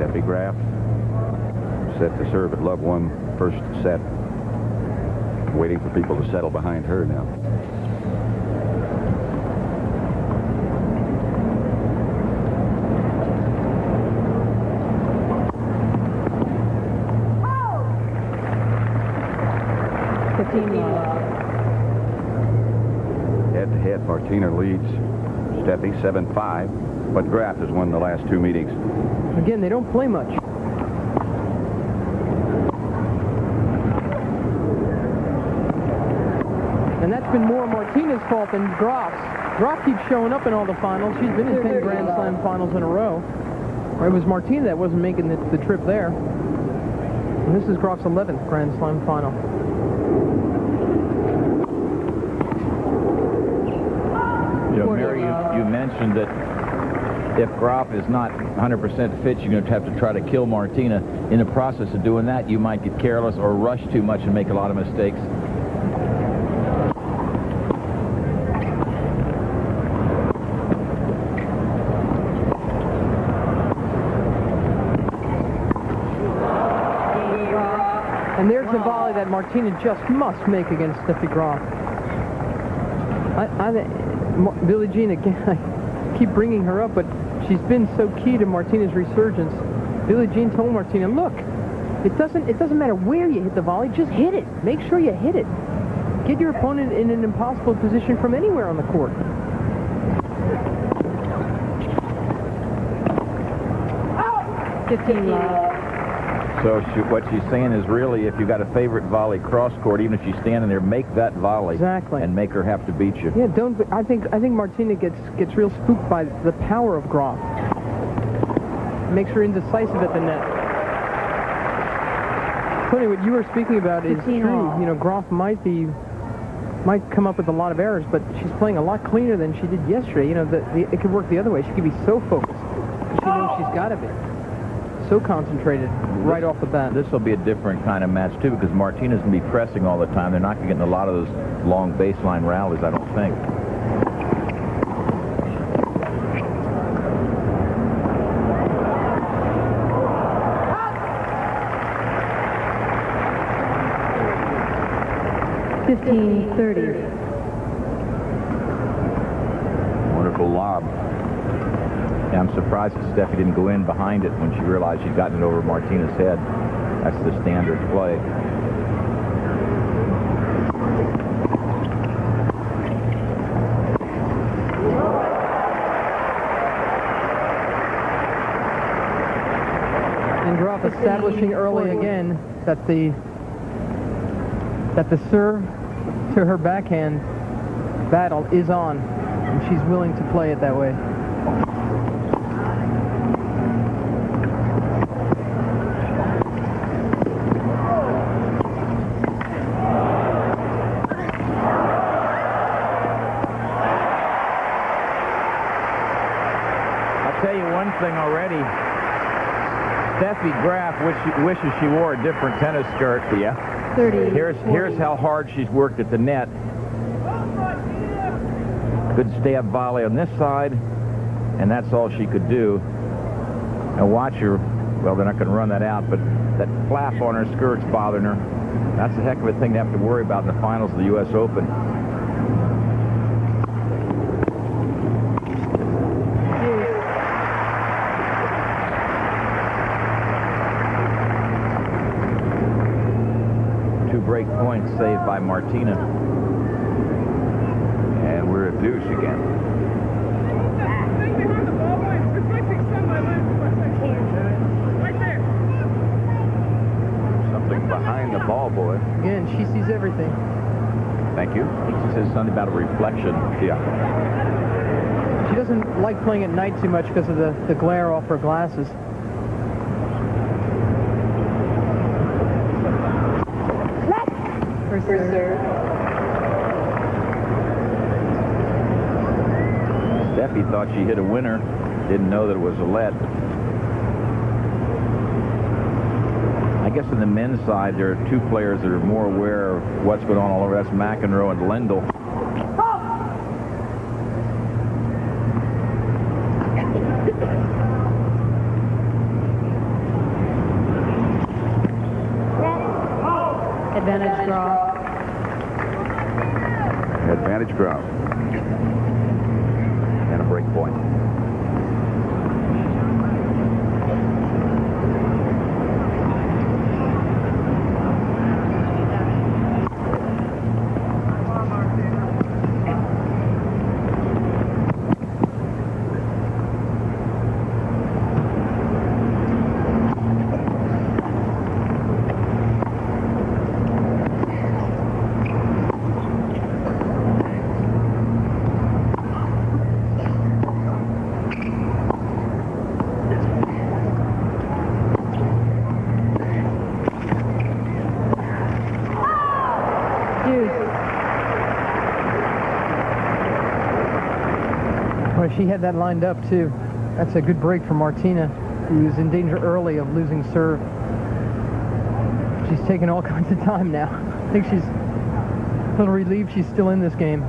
Steffi Graf set to serve at love 1 first set. Waiting for people to settle behind her now. Head-to-head, Martina leads Steffi 7-5, but Graf has won the last 2 meetings. Again, they don't play much. And that's been more Martina's fault than Graf's. Graf keeps showing up in all the finals. She's been in 10 Grand Slam finals in a row. Or it was Martina that wasn't making the trip there. And this is Graf's 11th Grand Slam final. You know, Mary, you mentioned that if Graf is not 100% fit, you're going to have to try to kill Martina. In the process of doing that, you might get careless or rush too much and make a lot of mistakes. And there's the volley that Martina just must make against Steffi Graf. Billie Jean, again, I keep bringing her up, but she's been so key to Martina's resurgence. Billie Jean told Martina, look, it doesn't matter where you hit the volley, just hit it. Make sure you hit it. Get your opponent in an impossible position from anywhere on the court. So what she's saying is really, if you got a favorite volley cross court, even if she's standing there, make that volley. Exactly. And make her have to beat you. Yeah, I think Martina gets real spooked by the power of Graf. Makes her indecisive at the net. Tony, what you were speaking about is true. You know, Graf might come up with a lot of errors, but she's playing a lot cleaner than she did yesterday. You know, it could work the other way. She could be so focused. She knows she's got to be so concentrated right off the bat. This will be a different kind of match, too, because Martina's going to be pressing all the time. They're not going to get in a lot of those long baseline rallies, I don't think. Wonderful lob. Yeah, I'm surprised that Steffi didn't go in behind it when she realized she'd gotten it over Martina's head. That's the standard play. And Graf establishing early again that the serve to her backhand battle is on, and she's willing to play it that way. Thing already. Steffi Graf wishes she wore a different tennis skirt. Yeah. 30. Here's how hard she's worked at the net. Good stab volley on this side, and that's all she could do. Now watch her. Well, they're not going to run that out, but that flap on her skirt's bothering her. That's a heck of a thing to have to worry about in the finals of the U.S. Open. Break points saved by Martina. And we're at deuce again. Something behind the ball, boy. Again, she sees everything. Thank you. I think she says something about a reflection. Yeah. She doesn't like playing at night too much because of the glare off her glasses. Steffi thought she hit a winner, didn't know that it was a let. I guess on the men's side, there are two players that are more aware of what's going on all over. That's McEnroe and Lendl. Advantage Graf. Advantage Graf. And a break point. She had that lined up too. That's a good break for Martina, who's in danger early of losing serve. She's taking all kinds of time now. I think she's a little relieved she's still in this game.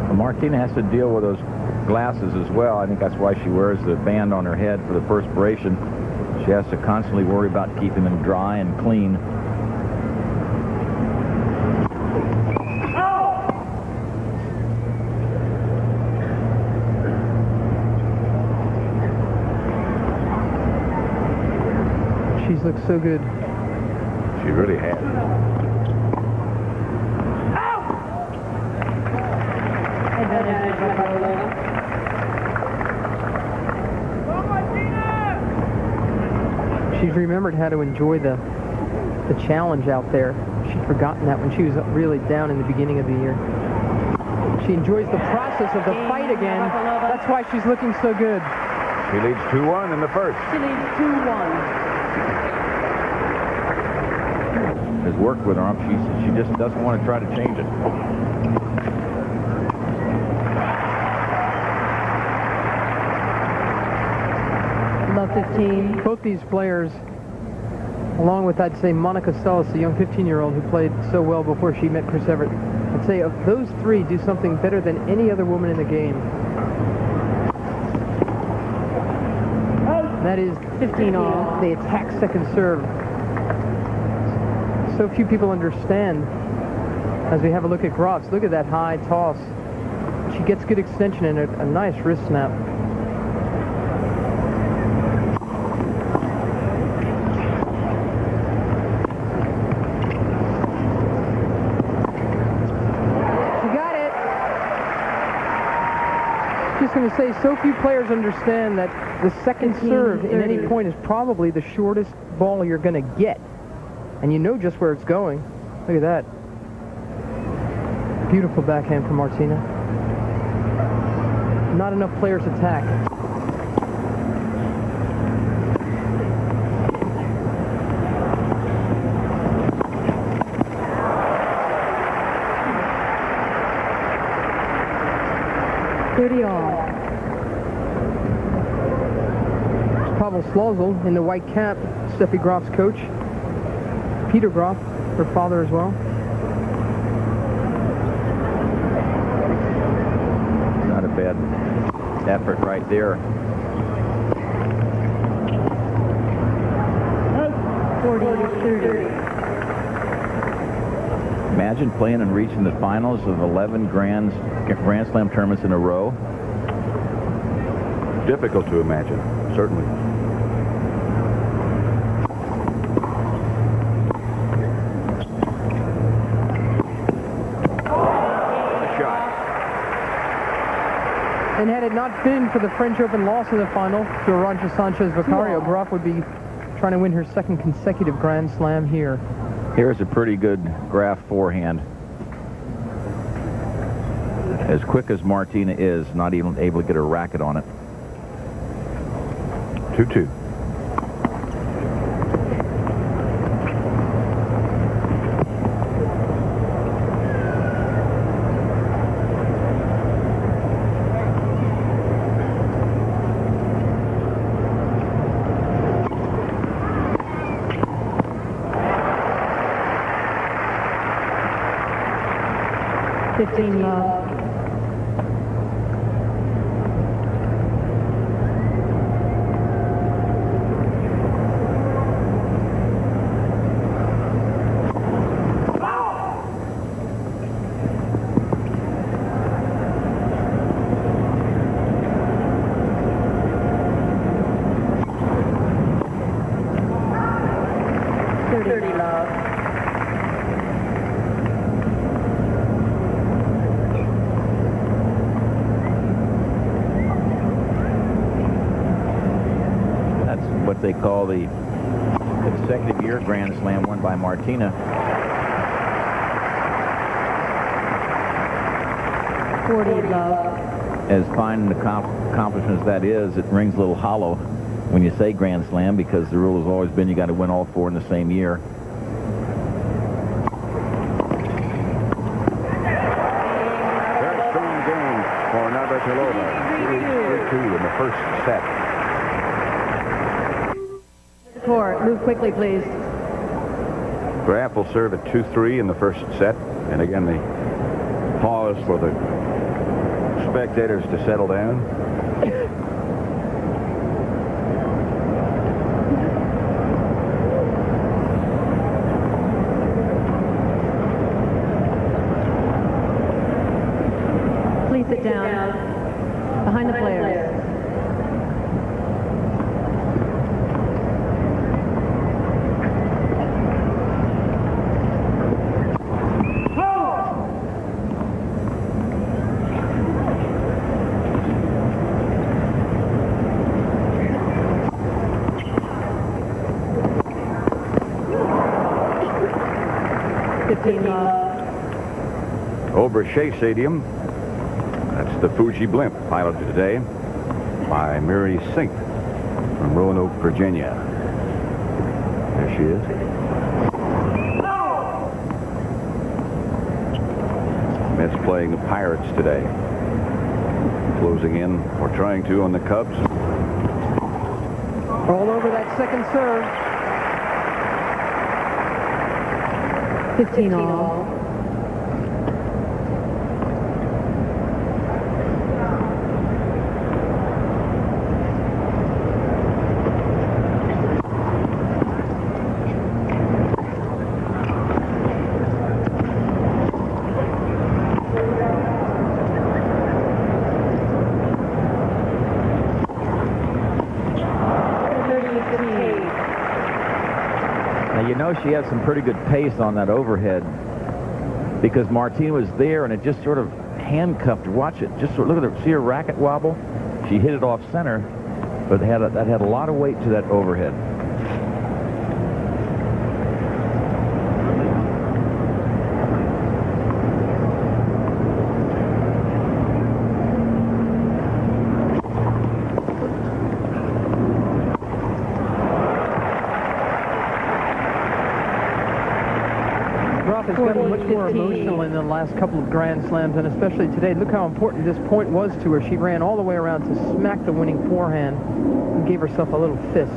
Well, Martina has to deal with those glasses as well. I think that's why she wears the band on her head for the perspiration. She has to constantly worry about keeping them dry and clean. She's looked so good. She really has. She's remembered how to enjoy the challenge out there. She'd forgotten that when she was really down in the beginning of the year. She enjoys the process of the fight again. That's why she's looking so good. She leads 2-1 in the first. She leads 2-1. Has worked with her arm. She just doesn't want to try to change it. Love 15. Both these players, along with, I'd say, Monica Seles, the young 15-year-old who played so well before she met Chris Everett, I'd say of those three do something better than any other woman in the game. That is 15 off. They attack second serve. So few people understand as we have a look at Graf's. Look at that high toss. She gets good extension and a nice wrist snap. She got it. Just going to say, so few players understand that the second serve in any point is probably the shortest ball you're going to get. And you know just where it's going. Look at that. Beautiful backhand from Martina. Not enough players attack. Pavel Slozil in the white cap, Steffi Graf's coach. Peter Graf, her father as well. Not a bad effort right there. 40-30. Imagine playing and reaching the finals of 11 Grand Slam tournaments in a row. Difficult to imagine, certainly. And had it not been for the French Open loss in the final to Arantxa Sanchez Vicario, Graf would be trying to win her second consecutive Grand Slam here. Here's a pretty good Graf forehand. As quick as Martina is, not even able to get her racket on it. 2-2. Love. what they call the consecutive year Grand Slam won by Martina. 40 love. As fine an accomplishment as that is, it rings a little hollow when you say Grand Slam, because the rule has always been you got to win all 4 in the same year. Very strong game for Navratilova. 3-2 in the first set. Court, move quickly, please. Graf will serve at 2-3 in the first set. And again, the pause for the spectators to settle down. Please sit down. Behind the players. Over Shea Stadium, that's the Fuji blimp piloted today by Mary Sink from Roanoke, Virginia. There she is. Mets playing the Pirates today. Closing in, or trying to, on the Cubs. All over that second serve. 15 all. She had some pretty good pace on that overhead, because Martina was there and it just sort of handcuffed her. Watch it. Just look at her. See her racket wobble? She hit it off center, but that had a lot of weight to that overhead. It's gotten much more emotional in the last couple of Grand Slams, and especially today. Look how important this point was to her. She ran all the way around to smack the winning forehand and gave herself a little fist.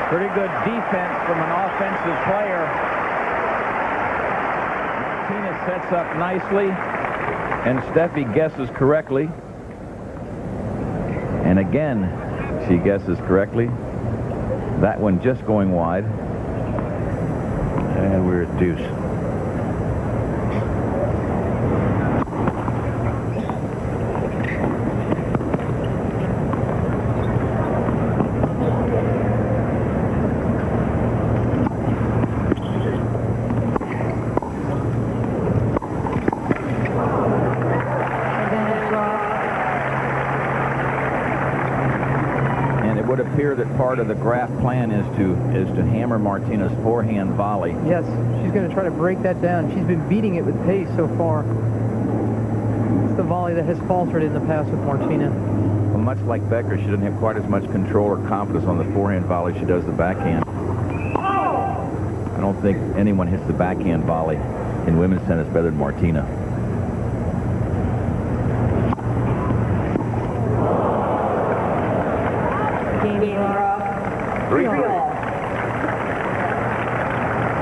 Pretty good defense from an offensive player. Martina sets up nicely, and Steffi guesses correctly. And again, she guesses correctly. That one just going wide. And we're at deuce. Appear that part of the Graf plan is to hammer Martina's forehand volley. Yes, she's going to try to break that down. She's been beating it with pace so far. It's the volley that has faltered in the past with Martina. Well, much like Becker, she doesn't have quite as much control or confidence on the forehand volley as she does the backhand. I don't think anyone hits the backhand volley in women's tennis better than Martina.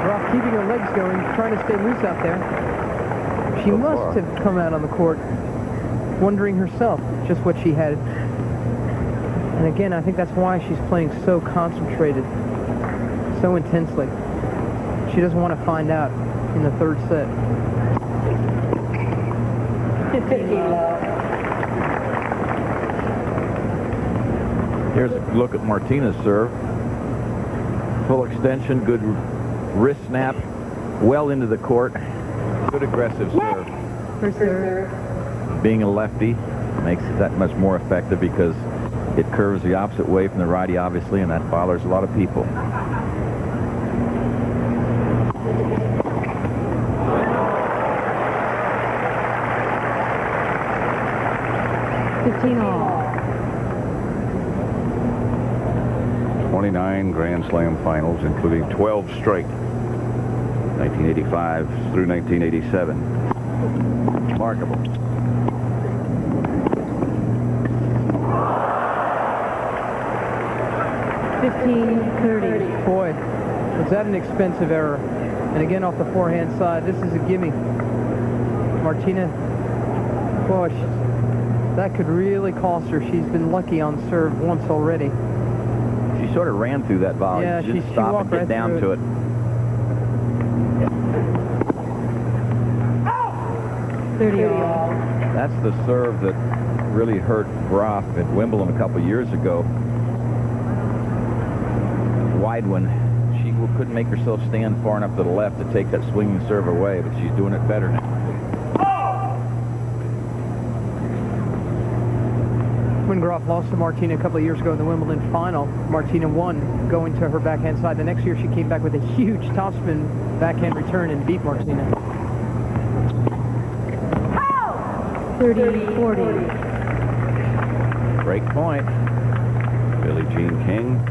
Graf keeping her legs going, trying to stay loose out there. She must have come out on the court wondering herself just what she had. And again, I think that's why she's playing so concentrated, so intensely. She doesn't want to find out in the third set. Here's a look at Martina's serve. Full extension, good wrist snap, well into the court. Good aggressive serve. First serve. Being a lefty makes it that much more effective because it curves the opposite way from the righty, obviously, and that bothers a lot of people. All. 29 Grand Slam finals, including 12 straight. 1985 through 1987. Remarkable. $15.30. Boy, was that an expensive error. And again, off the forehand side, this is a gimme. Martina, boy, that could really cost her. She's been lucky on serve once already. She sort of ran through that volley. Yeah, she didn't stop and get down to it. 30 all. That's the serve that really hurt Graf at Wimbledon a couple years ago. Wide one. She couldn't make herself stand far enough to the left to take that swinging serve away, but she's doing it better now. When Graf lost to Martina a couple of years ago in the Wimbledon final, Martina won going to her backhand side. The next year she came back with a huge topspin backhand return and beat Martina. 30-40. Break point. Billie Jean King.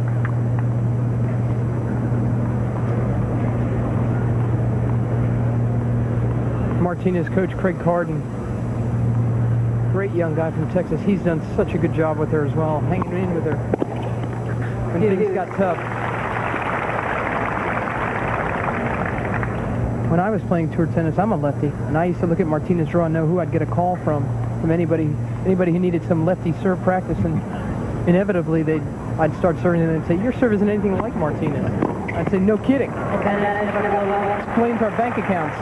Martina's coach, Craig Carden, great young guy from Texas. He's done such a good job with her as well, hanging in with her when things got tough. When I was playing tour tennis, I'm a lefty, and I used to look at Martina's draw and know who I'd get a call from anybody who needed some lefty serve practice, and inevitably I'd start serving and they'd say, "Your serve isn't anything like Martina's." I'd say, "No kidding." Explain to our bank accounts.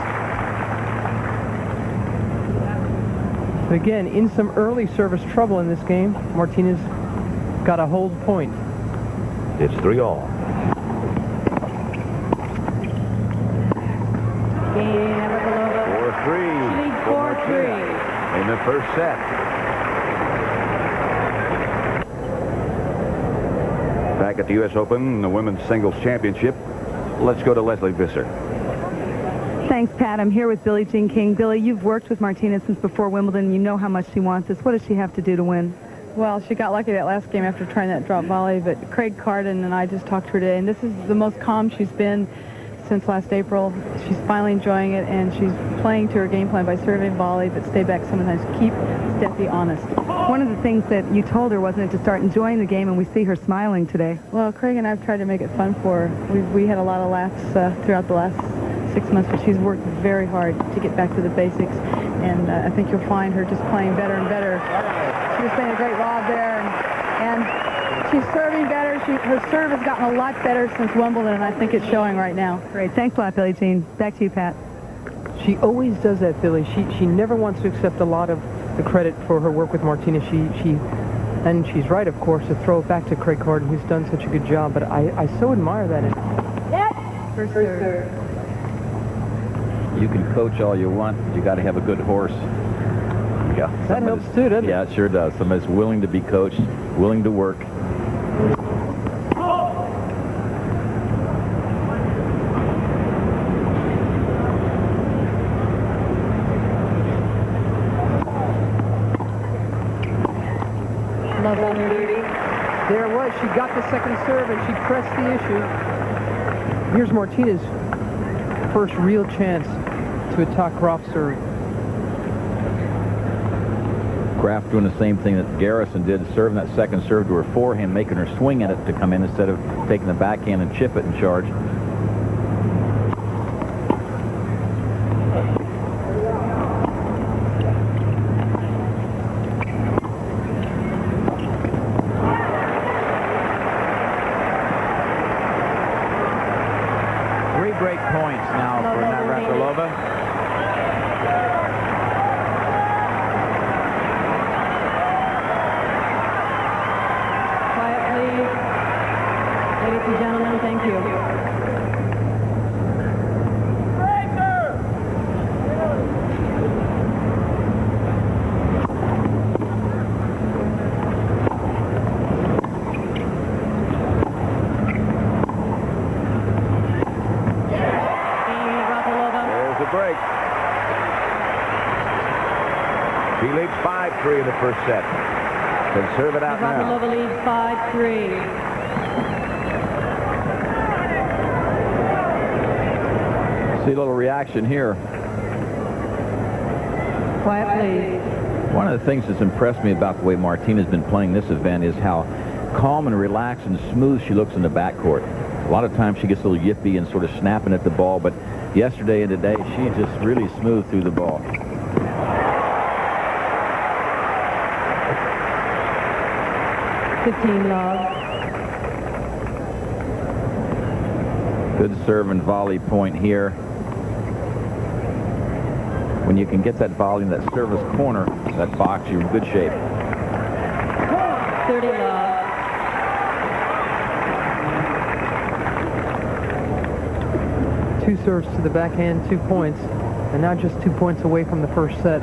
But again, in some early service trouble in this game, Martina's got a hold point. It's 3-all. Game Navratilova. 4-3. Lead 4-3. In the first set. Back at the U.S. Open, the Women's Singles Championship. Let's go to Leslie Visser. Thanks, Pat. I'm here with Billie Jean King. Billie, you've worked with Martina since before Wimbledon. You know how much she wants this. What does she have to do to win? Well, she got lucky that last game after trying that drop volley, but Craig Carden and I just talked to her today, and this is the most calm she's been since last April. She's finally enjoying it, and she's playing to her game plan by serving volley, but stay back sometimes. Keep Steffi honest. One of the things that you told her, wasn't it, to start enjoying the game, and we see her smiling today. Well, Craig and I have tried to make it fun for her. We had a lot of laughs throughout the last 6 months, but she's worked very hard to get back to the basics, and I think you'll find her just playing better and better. She was playing a great lob there, and she's serving better. Her serve has gotten a lot better since Wimbledon, and I think it's showing right now. Great. Thanks a lot, Billie Jean. Back to you, Pat. She always does that, Billie. She never wants to accept a lot of the credit for her work with Martina. And she's right, of course, to throw it back to Craig Carden, who's done such a good job. But I so admire that. First serve. You can coach all you want, but you got to have a good horse. Yeah, That helps too, doesn't it? Yeah, it sure does. Somebody's willing to be coached, willing to work. There it was. She got the second serve, and she pressed the issue. Here's Martina's first real chance to attack Graf's serve. Graf doing the same thing that Garrison did, serving that second serve to her forehand, making her swing at it to come in instead of taking the backhand and chip it and charge. Three break points now for Navratilova. Ladies and gentlemen, thank you. There's the break. She leads 5-3 in the first set. Can serve it out now. Navratilova leads 5-3. See a little reaction here. Quiet, please. One of the things that's impressed me about the way Martina's been playing this event is how calm and relaxed and smooth she looks in the backcourt. A lot of times she gets a little yippy and sort of snapping at the ball, but yesterday and today she's just really smooth through the ball. Love. Good serve and volley point here. When you can get that volley in that service corner, that box, you're in good shape. 30 love. Two serves to the backhand, 2 points, and now just 2 points away from the first set.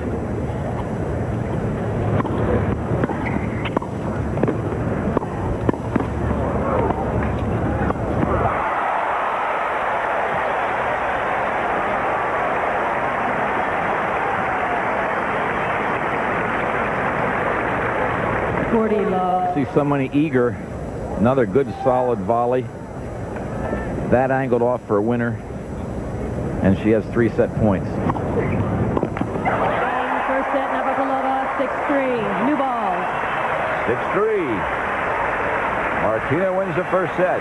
See somebody eager. Another good solid volley. That angled off for a winner. And she has 3 set points. First set, Navratilova, 6-3. New balls. 6-3. Martina wins the first set.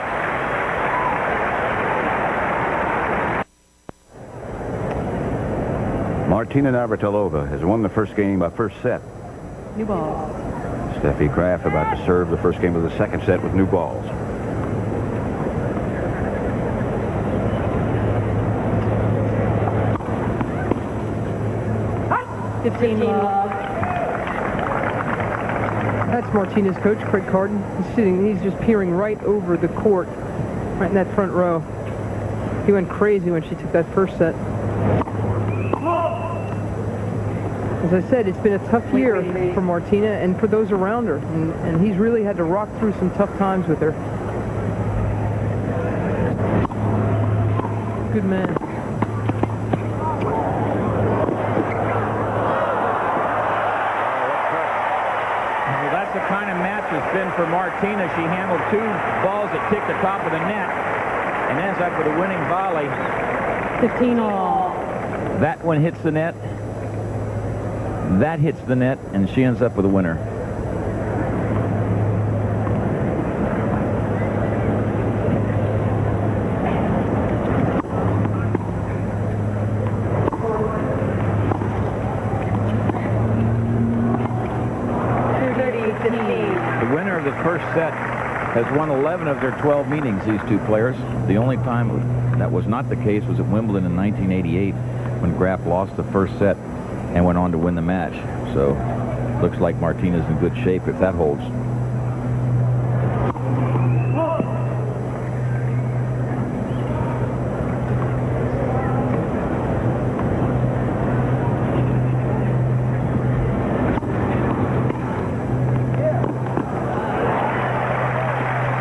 Martina Navratilova has won the first set. New balls. Steffi Graf about to serve the first game of the second set with new balls. That's Martina's coach, Craig Carden. He's just peering right over the court, right in that front row. He went crazy when she took that first set. As I said, it's been a tough year for Martina and for those around her, and he's really had to rock through some tough times with her. Good man. Well, that's the kind of match it's been for Martina. She handled 2 balls that ticked the top of the net and ends up with a winning volley. 15 all. That one hits the net. That hits the net, and she ends up with a winner. The winner of the first set has won 11 of their 12 meetings, these 2 players. The only time that was not the case was at Wimbledon in 1988 when Graf lost the first set and went on to win the match. So looks like Martina's in good shape if that holds.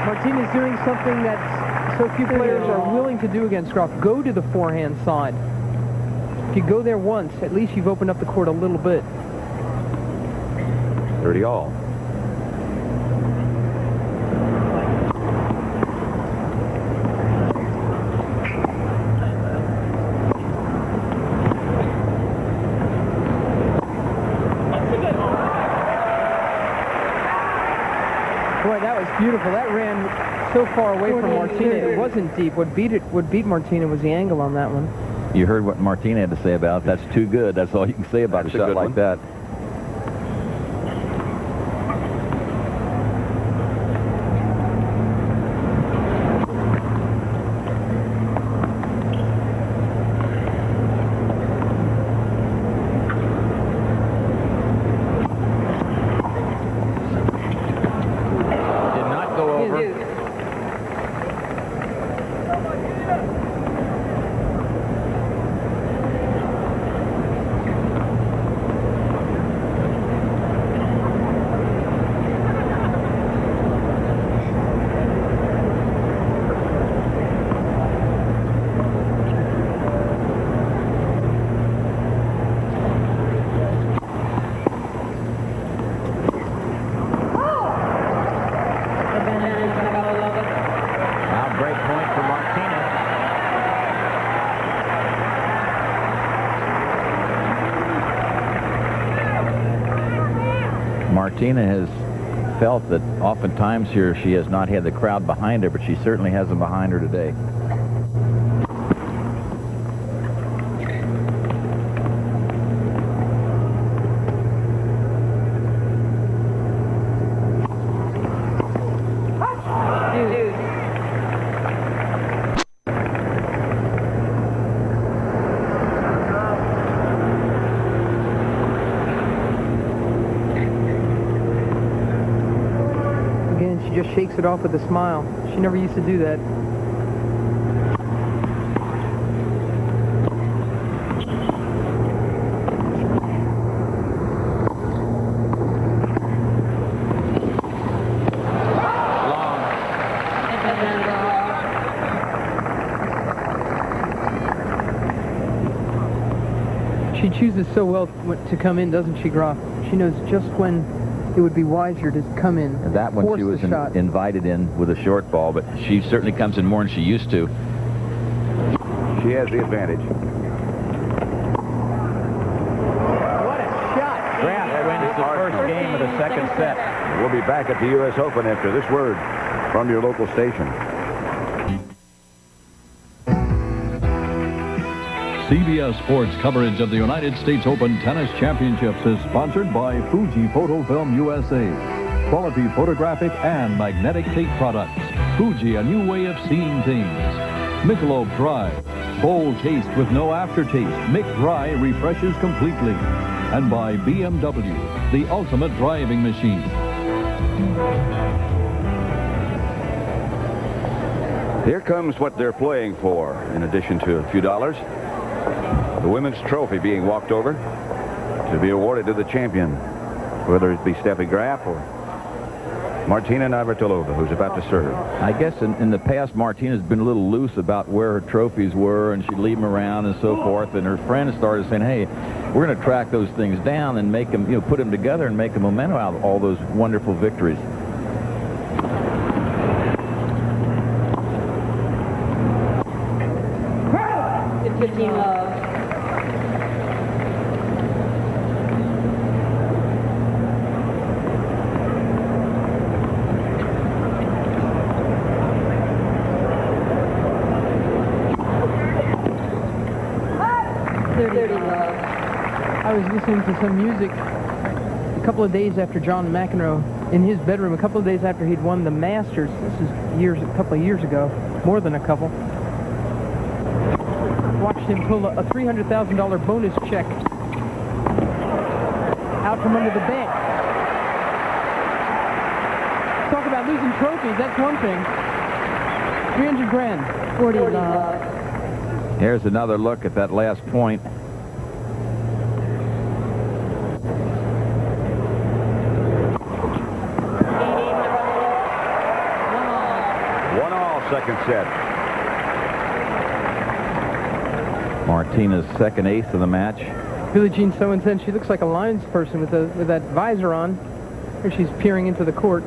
Martina's doing something that so few players are willing to do against Graf. Go to the forehand side. If you go there once, at least you've opened up the court a little bit. 30 all. Beautiful. That ran so far away from Martina. It wasn't deep. What beat Martina was the angle on that one. You heard what Martina had to say about it. That's too good. That's all you can say about a shot like that. Martina has felt that oftentimes here she has not had the crowd behind her, but she certainly has them behind her today. Just shakes it off with a smile. She never used to do that. She chooses so well to come in, doesn't she, Graf? She knows just when it would be wiser to come in. And that one she was invited in with a short ball, but she certainly comes in more than she used to. She has the advantage. What a shot! Graf wins the first game of the second set. We'll be back at the U.S. Open after this word from your local station. CBS Sports coverage of the United States Open Tennis Championships is sponsored by Fuji Photo Film USA. Quality photographic and magnetic tape products. Fuji, a new way of seeing things. Michelob Dry. Bold taste with no aftertaste. Mick Dry refreshes completely. And by BMW, the ultimate driving machine. Here comes what they're playing for, in addition to a few dollars. The women's trophy being walked over to be awarded to the champion, whether it be Steffi Graf or Martina Navratilova, who's about to serve. I guess in the past, Martina's been a little loose about where her trophies were, and she'd leave them around and so forth. And her friends started saying, "Hey, we're going to track those things down and make them, put them together and make a memento out of all those wonderful victories." 15 love. I was listening to some music a couple of days after John McEnroe, in his bedroom, a couple of days after he'd won the Masters. This is a couple of years ago, more than a couple. Watched him pull a $300,000 bonus check out from under the bench. Talk about losing trophies, that's one thing. 300 grand. 40 love. Here's another look at that last point. Second set. Martina's second ace of the match. Billie Jean so intense. She looks like a Lions person with that visor on. Here she's peering into the court.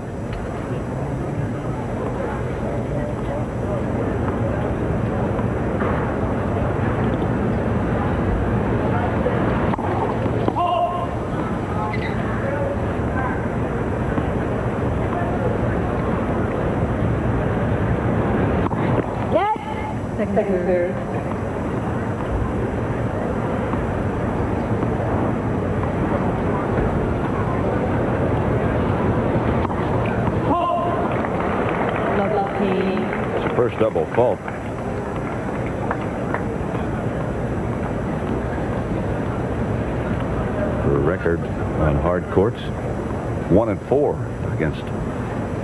Second serve. It's the first double fault. For a record on hard courts, 1-4 against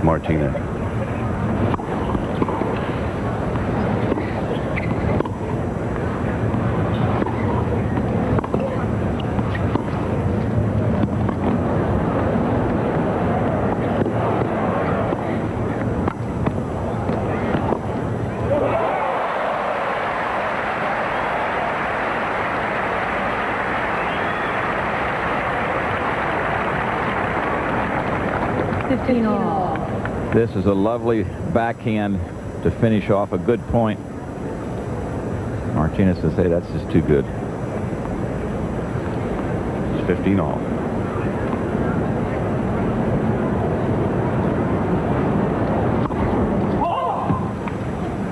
Martina. This is a lovely backhand to finish off a good point. Martina says, hey, that's just too good. It's 15 all.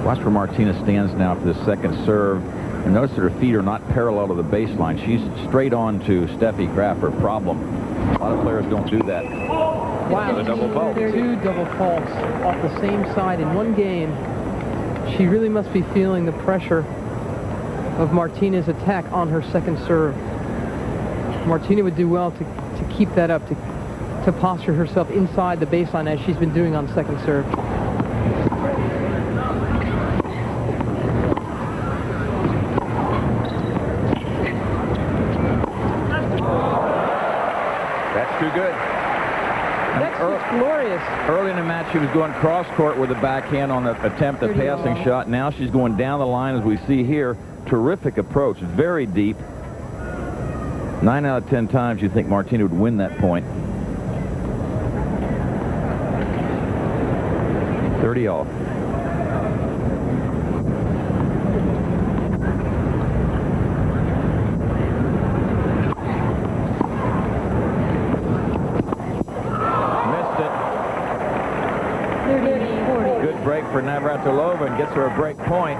Watch where Martina stands now for the second serve. And notice that her feet are not parallel to the baseline. She's straight on to Steffi Graf, her problem. A lot of players don't do that. Wow, double fault. 2 double faults off the same side in one game. She really must be feeling the pressure of Martina's attack on her second serve. Martina would do well to keep that up, to posture herself inside the baseline as she's been doing on second serve. That's too good. That's just glorious. Early in the match, she was going cross-court with a backhand on the attempt at passing shot. Now she's going down the line, as we see here. Terrific approach, very deep. 9 out of 10 times you think Martina would win that point. 30 all. Break for Navratilova and gets her a break point.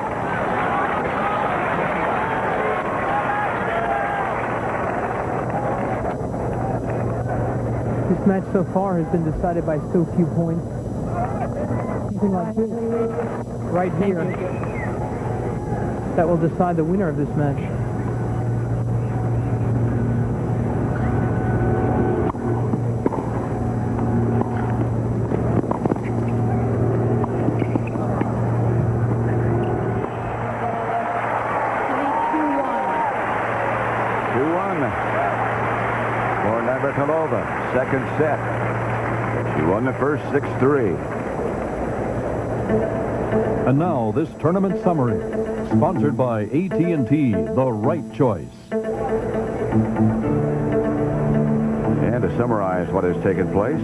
This match so far has been decided by so few points. Something like this right here that will decide the winner of this match. Second set. She won the first 6-3. And now this tournament summary, sponsored by AT&T, the right choice. And to summarize what has taken place,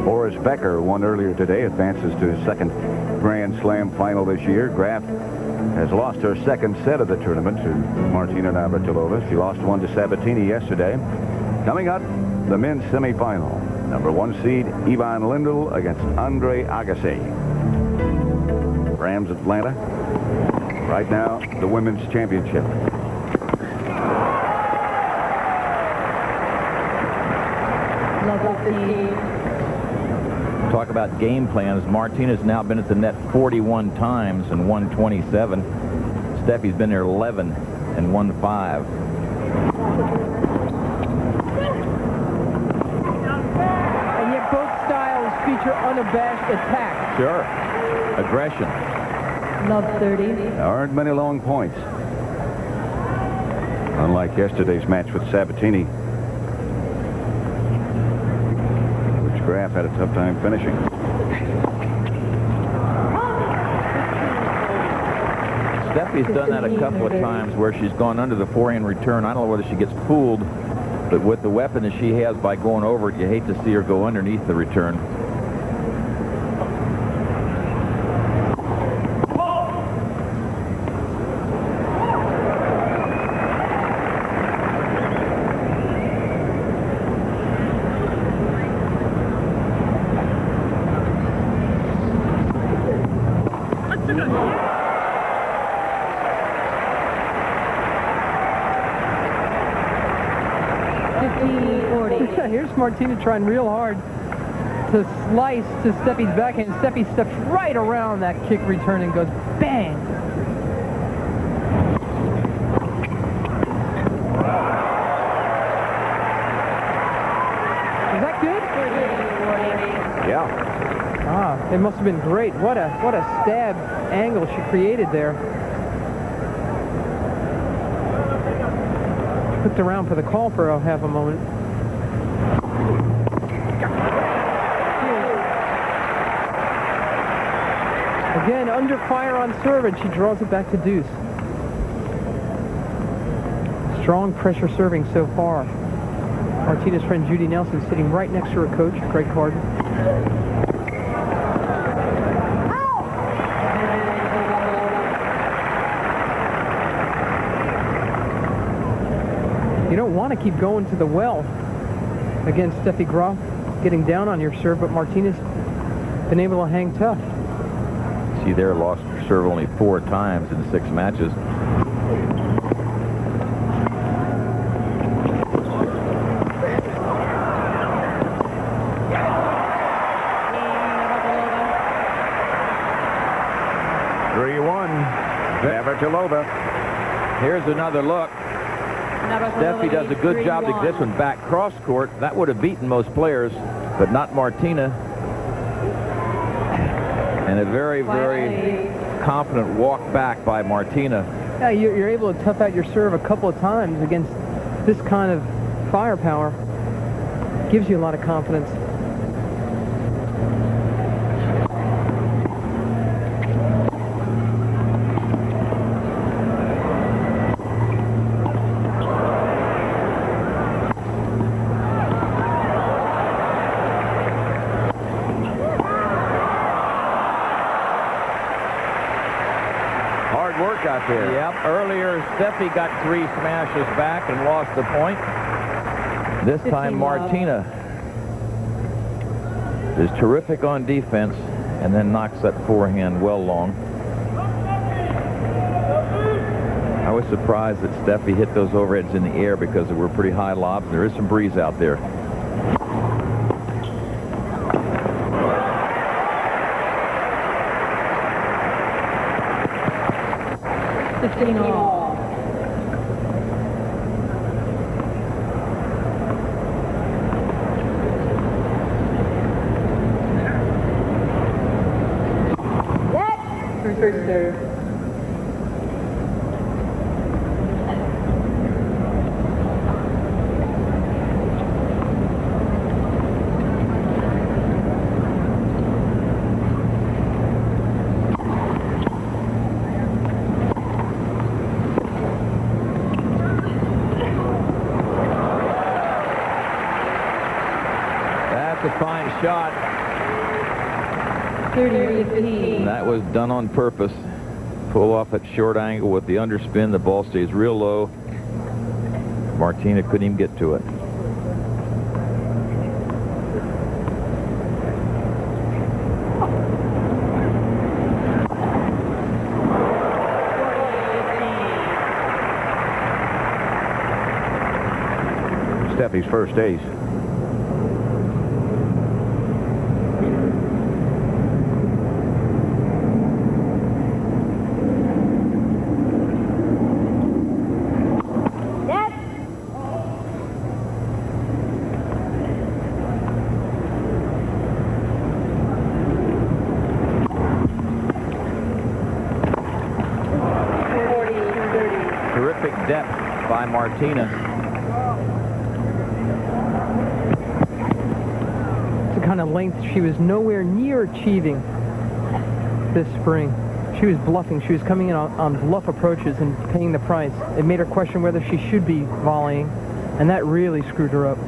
Boris Becker won earlier today, advances to his second Grand Slam final this year. Graf has lost her second set of the tournament to Martina Navratilova. She lost one to Sabatini yesterday. Coming up, the men's semifinal. Number 1 seed Ivan Lindell against Andre Agassi. Rams Atlanta. Right now, the women's championship. Talk about game plans. Martina's now been at the net 41 times and won 27. Steffi's been there 11 and won 5. Feature unabashed attack. Sure. Aggression. Love 30. There aren't many long points. Unlike yesterday's match with Sabatini, which Graf had a tough time finishing. Steffi's done that a couple of times where she's gone under the forehand return. I don't know whether she gets fooled, but with the weapon that she has by going over it, you hate to see her go underneath the return. Here's Martina trying real hard to slice to Steffi's backhand. Steffi steps right around that kick return and goes bang. Is that good? Yeah. Ah, it must have been great. What a stab angle she created there. Looked around for the call for a half a moment. Again, under fire on serve, and she draws it back to deuce. Strong pressure serving so far. Martina's friend Judy Nelson sitting right next to her coach, Greg Carden. You don't want to keep going to the well against Steffi Graf, getting down on your serve, but Martina's been able to hang tough. She there lost her serve only 4 times in 6 matches. Navratilova. Here's another look. Steffi does a good job to get this one back cross court. That would have beaten most players, but not Martina. And a very, very confident walk back by Martina. Yeah, you're able to tough out your serve a couple of times against this kind of firepower. Gives you a lot of confidence. Out there. Yep. Earlier, Steffi got 3 smashes back and lost the point. This time, Martina is terrific on defense and then knocks that forehand well long. I was surprised that Steffi hit those overheads in the air because they were pretty high lobs. There is some breeze out there. Fine shot. 30-15. That was done on purpose. Pull off at short angle with the underspin. The ball stays real low. Martina couldn't even get to it. Steffi's first ace. Depth by Martina. It's the kind of length she was nowhere near achieving this spring. She was bluffing. She was coming in on bluff approaches and paying the price. It made her question whether she should be volleying, and that really screwed her up.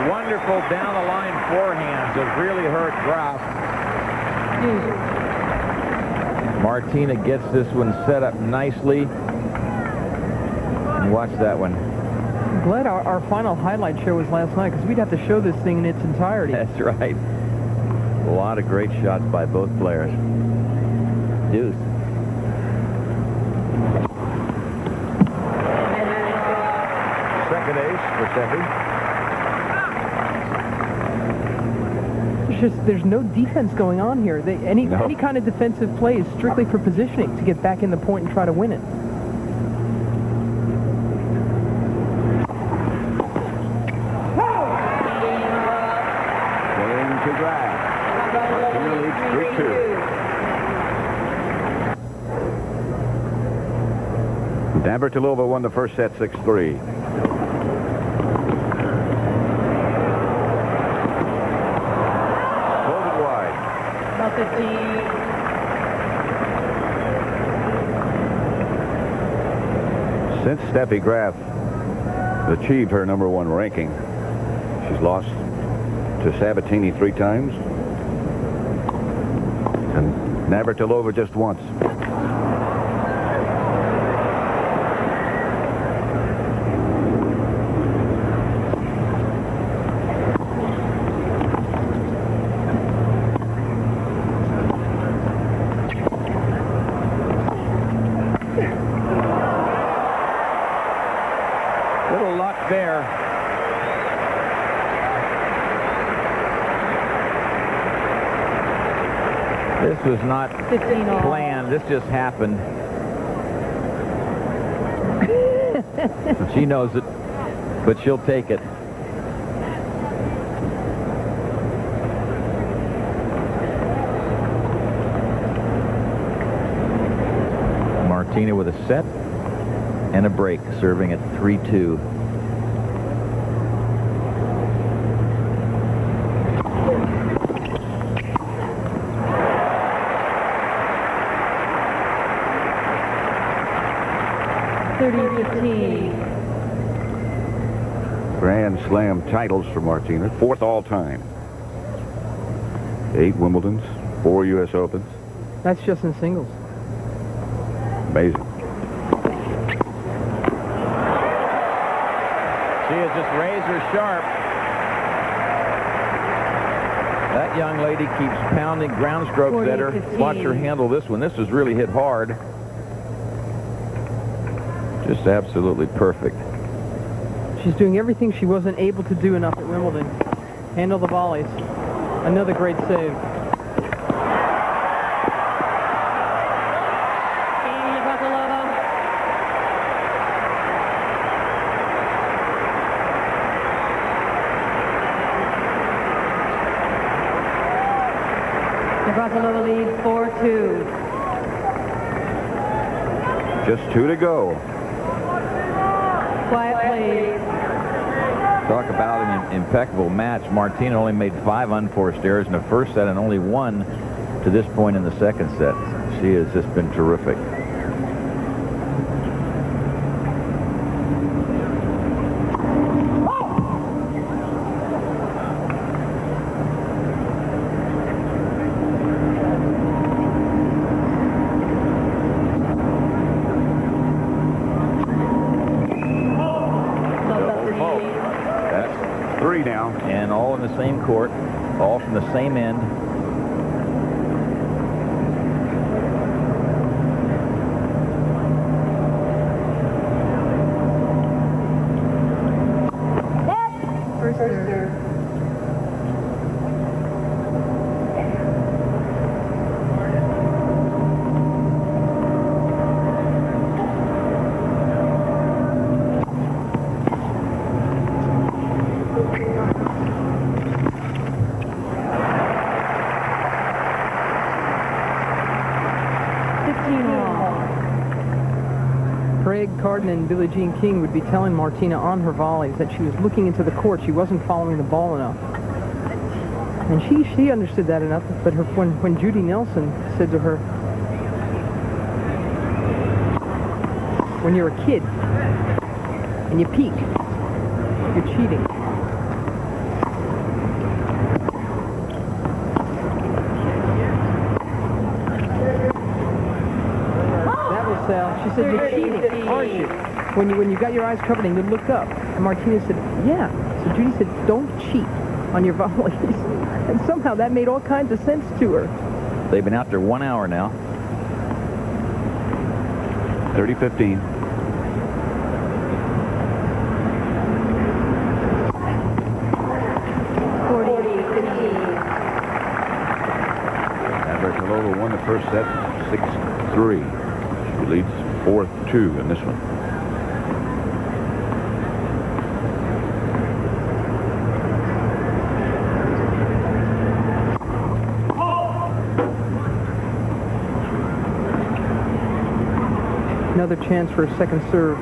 wonderful down-the-line forehands have really hurt Graf. Martina gets this one set up nicely. And watch that one. I'm glad our final highlight show was last night, because we'd have to show this thing in its entirety. That's right. A lot of great shots by both players. Deuce. Second ace for Steffi. There's no defense going on here. Any kind of defensive play is strictly for positioning to get back in the point and try to win it. Going to Graf. Martina leads 3-2. Navratilova won the first set 6-3. Since Steffi Graf achieved her #1 ranking, she's lost to Sabatini 3 times and Navratilova just once. Little luck there. This was not planned. This just happened. She knows it, but she'll take it. Martina with a set and a break, serving at 3-2. Grand Slam titles for Martina, 4th all-time. 8 Wimbledons, 4 U.S. Opens. That's just in singles. Amazing. She is just razor sharp. That young lady keeps pounding ground strokes at her. Watch her handle this one. This was really hit hard. Just absolutely perfect. She's doing everything she wasn't able to do enough at Wimbledon. Handle the volleys. Another great save. Navratilova leads 4-2. Just 2 to go. Quiet, please. Talk about an impeccable match. Martina only made 5 unforced errors in the first set and only 1 to this point in the second set. She has just been terrific. And all in the same court, all from the same end. First serve. Cardin and Billie Jean King would be telling Martina on her volleys that she was looking into the court. She wasn't following the ball enough. And she understood that enough, but when Judy Nelson said to her, when you're a kid and you peek, you're cheating. Sal. She said, "You're cheating, aren't you? When you got your eyes covered and you looked up." And Martina said, "Yeah." So Judy said, "Don't cheat on your volleys." And somehow that made all kinds of sense to her. They've been out there 1 hour now. 30-15. Navratilova won the first set 6-3. She leads 4-2 in this one. Another chance for a second serve. Oh,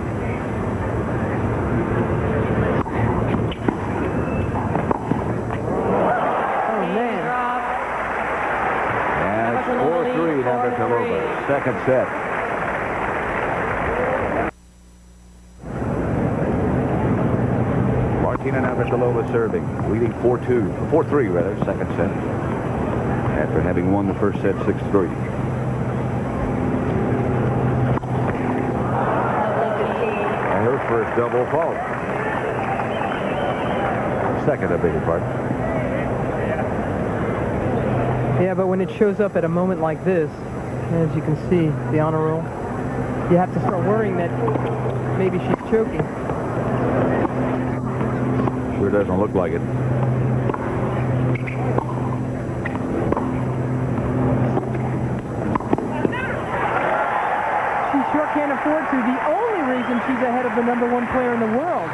man. And it's 4-3 Navratilova. Second set. Martina Navratilova serving, leading 4-3 rather, second set. After having won the first set 6-3. Her first double fault. Second, I beg your pardon. Yeah, but when it shows up at a moment like this, as you can see, the honor roll, you have to start worrying that maybe she's choking. Sure doesn't look like it. She sure can't afford to. The only reason she's ahead of the #1 player in the world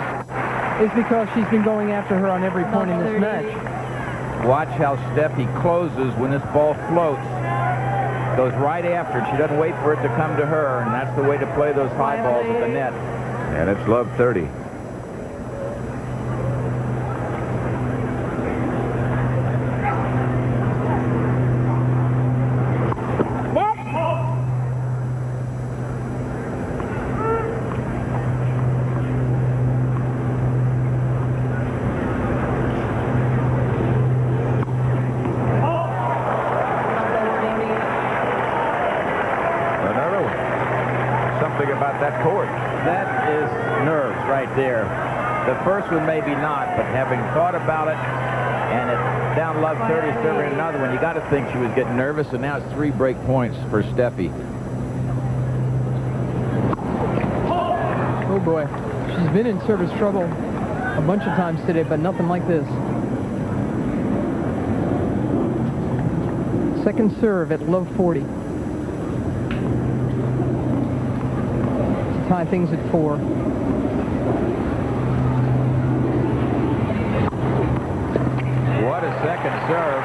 is because she's been going after her on every point in this match. Watch how Steffi closes when this ball floats. Goes right after it. She doesn't wait for it to come to her, and that's the way to play those high balls at the net. And it's love 30. The first one maybe not, but having thought about it, and it's down love 30, serving another one, you got to think she was getting nervous, and now it's 3 break points for Steffi. Oh boy, she's been in service trouble a bunch of times today, but nothing like this. Second serve at love 40. To tie things at 4. What a second serve.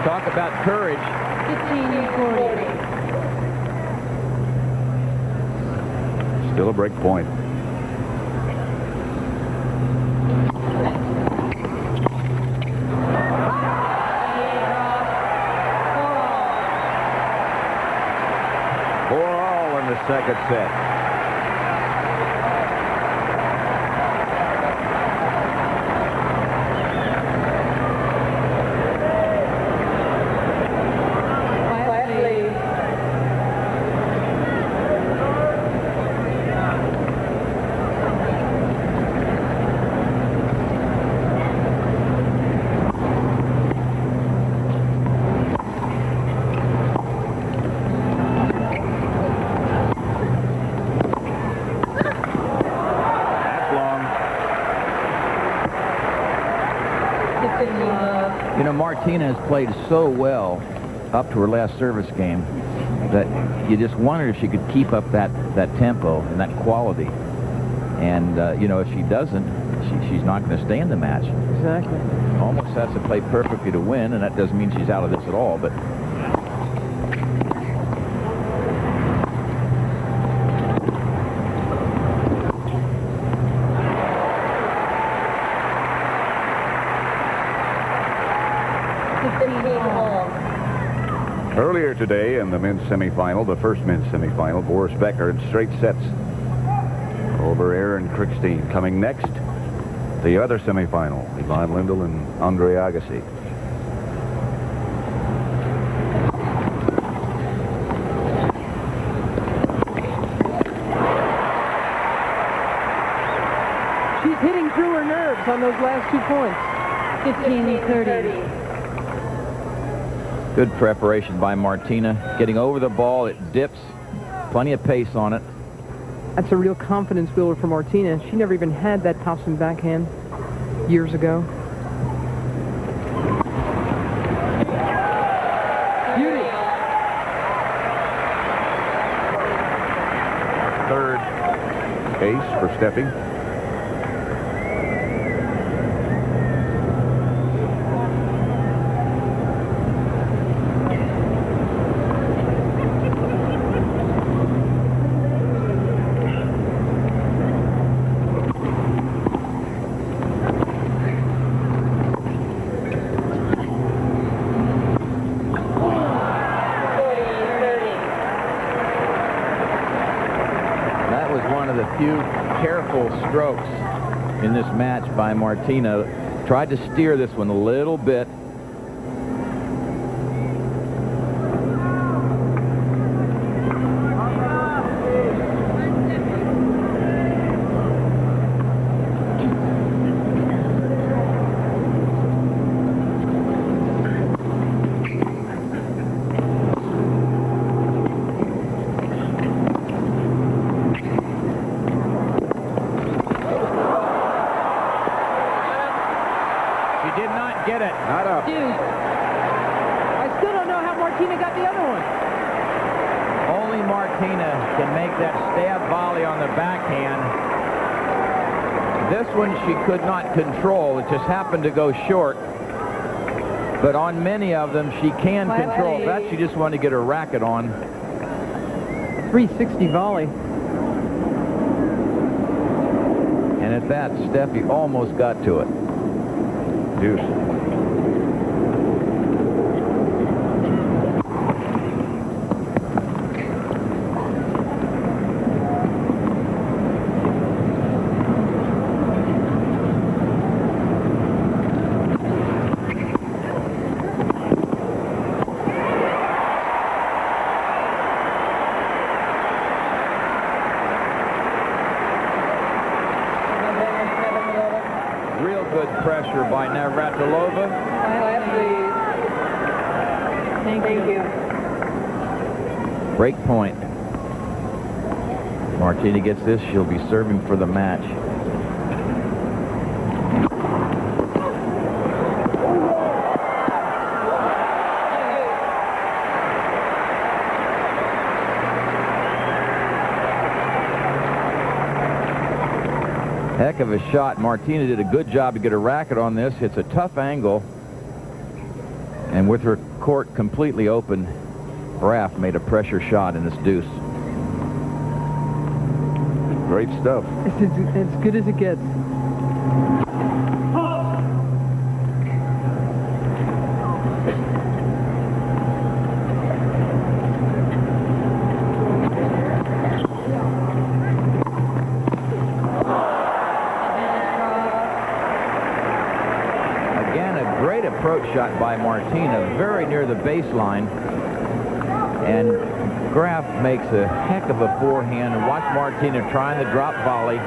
Talk about courage. 15-40. Still a break point. Second set. You know, Martina has played so well up to her last service game that you just wonder if she could keep up that tempo and that quality. And, you know, if she doesn't, she's not going to stay in the match. Exactly. Almost has to play perfectly to win, and that doesn't mean she's out of this at all, but... Earlier today in the men's semifinal, the first men's semifinal, Boris Becker in straight sets over Aaron Krickstein. Coming next, the other semifinal, Yvonne Lindell and Andre Agassi. She's hitting through her nerves on those last 2 points. 15-30. Good preparation by Martina. Getting over the ball, it dips. Plenty of pace on it. That's a real confidence builder for Martina. She never even had that topspin backhand years ago. Beauty. Third ace for Steffi. Few careful strokes in this match by Martina. Tried to steer this one a little bit. She could not control. It just happened to go short. But on many of them, she can control. That she just wanted to get her racket on. 360 volley. And at that, Steffi almost got to it. Deuce. Pressure by Navratilova. Thank you. Break point. Martina gets this, she'll be serving for the match. Heck of a shot. Martina did a good job to get a racket on this. It's a tough angle. And with her court completely open, Graf made a pressure shot in this deuce. Great stuff. It's as good as it gets. Approach shot by Martina, very near the baseline, and Graf makes a heck of a forehand. And watch Martina trying the drop volley.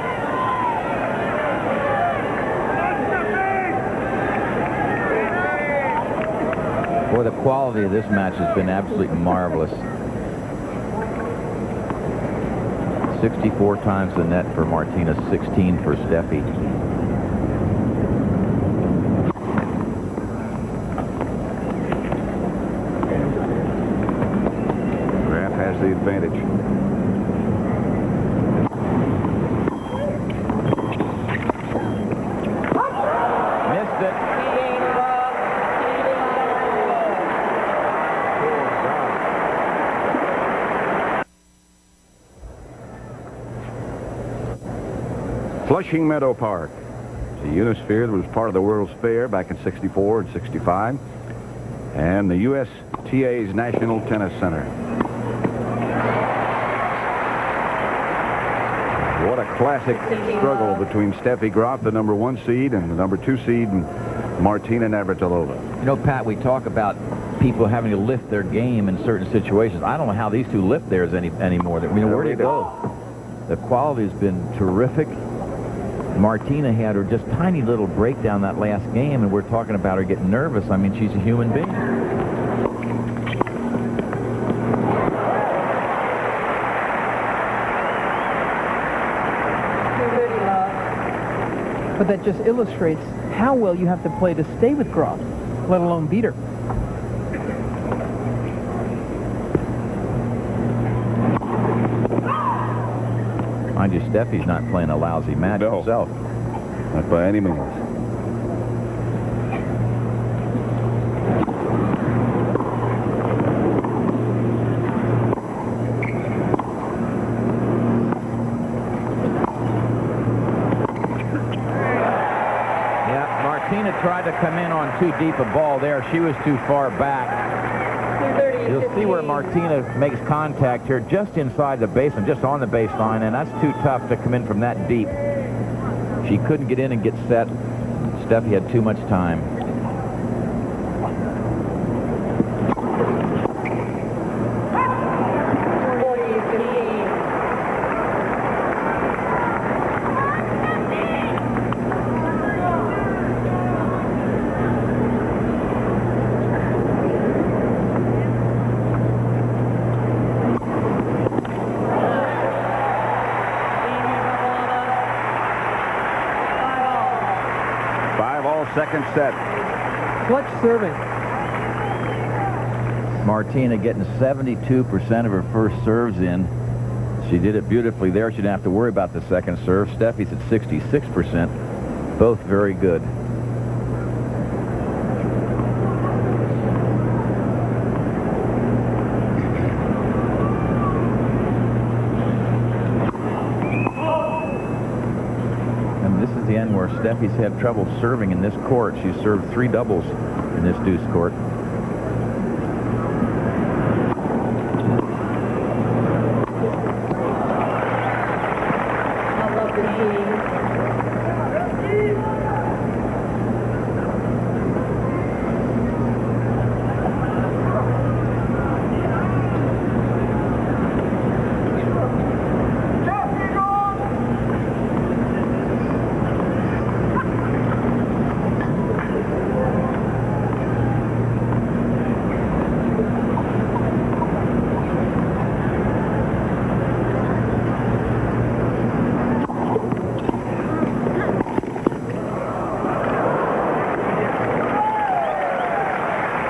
Boy, the quality of this match has been absolutely marvelous. 64 times the net for Martina, 16 for Steffi. The advantage. Missed it. Flushing Meadow Park. It's a Unisphere that was part of the World's Fair back in '64 and '65, and the USTA's National Tennis Center. What a classic struggle between Steffi Graf, the #1 seed, and the #2 seed, Martina Navratilova. You know, Pat, we talk about people having to lift their game in certain situations. I don't know how these two lift theirs anymore. I mean, where do you go? The quality has been terrific. Martina had her just tiny little breakdown that last game, and we're talking about her getting nervous. I mean, she's a human being. But that just illustrates how well you have to play to stay with Graf, let alone beat her. Mind you, Steffi's not playing a lousy match herself. Not by any means. Yeah, Martina tried to come in on too deep a ball there. She was too far back. You'll see where Martina makes contact here just inside the baseline, just on the baseline, and that's too tough to come in from that deep. She couldn't get in and get set. Steffi had too much time. Second set. Clutch serving. Martina getting 72% of her first serves in. She did it beautifully there. She didn't have to worry about the second serve. Steffi's at 66%. Both very good. Where Steffi's had trouble serving in this court. She served 3 doubles in this deuce court.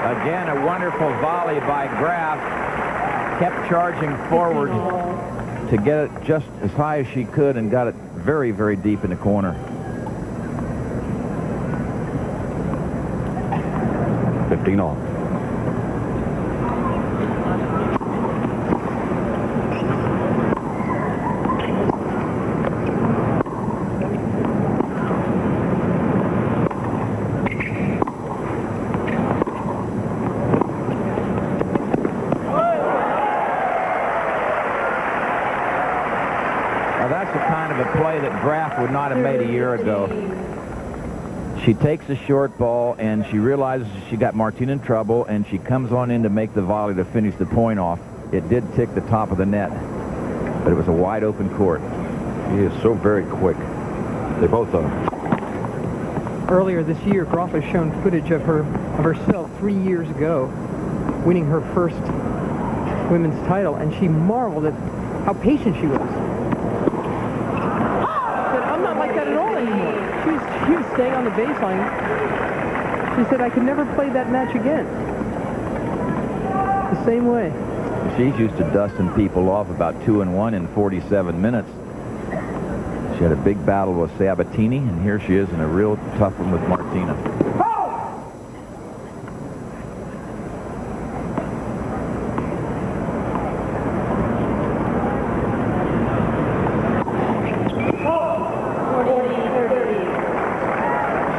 Again, a wonderful volley by Graf. Kept charging forward to get it just as high as she could and got it very, very deep in the corner. 15 off. Graf would not have made a year ago. She takes a short ball and she realizes she got Martina in trouble, and she comes on in to make the volley to finish the point off. It did tick the top of the net, but it was a wide open court. He is so very quick. They both are. Earlier this year, Graf has shown footage of herself 3 years ago, winning her first women's title, and she marveled at how patient she was. She was staying on the baseline. She said, I could never play that match again. The same way. She's used to dusting people off about 2-1 in 47 minutes. She had a big battle with Sabatini, and here she is in a real tough one with Martina.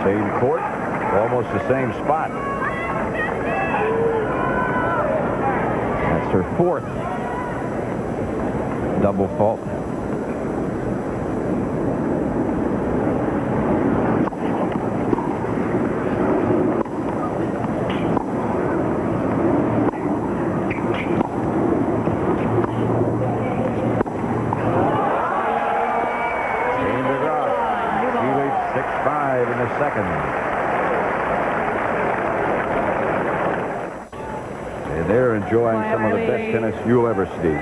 Same court, almost the same spot. That's her 4th double fault. 6-5 in the second. And they're enjoying some of the best tennis you'll ever see.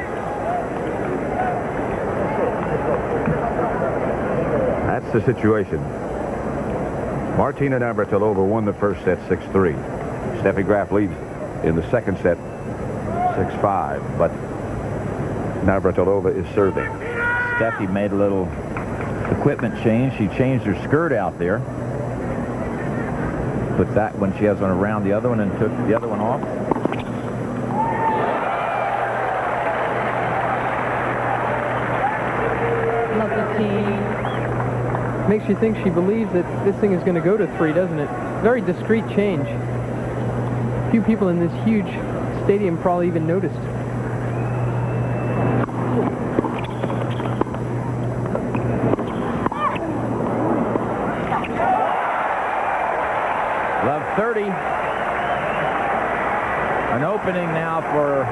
That's the situation. Martina Navratilova won the first set 6-3. Steffi Graf leads in the second set 6-5, but Navratilova is serving. Steffi made a little equipment change. She changed her skirt out there. Put that one she has on around the other one and took the other one off. Love the team. Makes you think she believes that this thing is going to go to 3, doesn't it? Very discreet change. Few people in this huge stadium probably even noticed. Love 30. An opening now for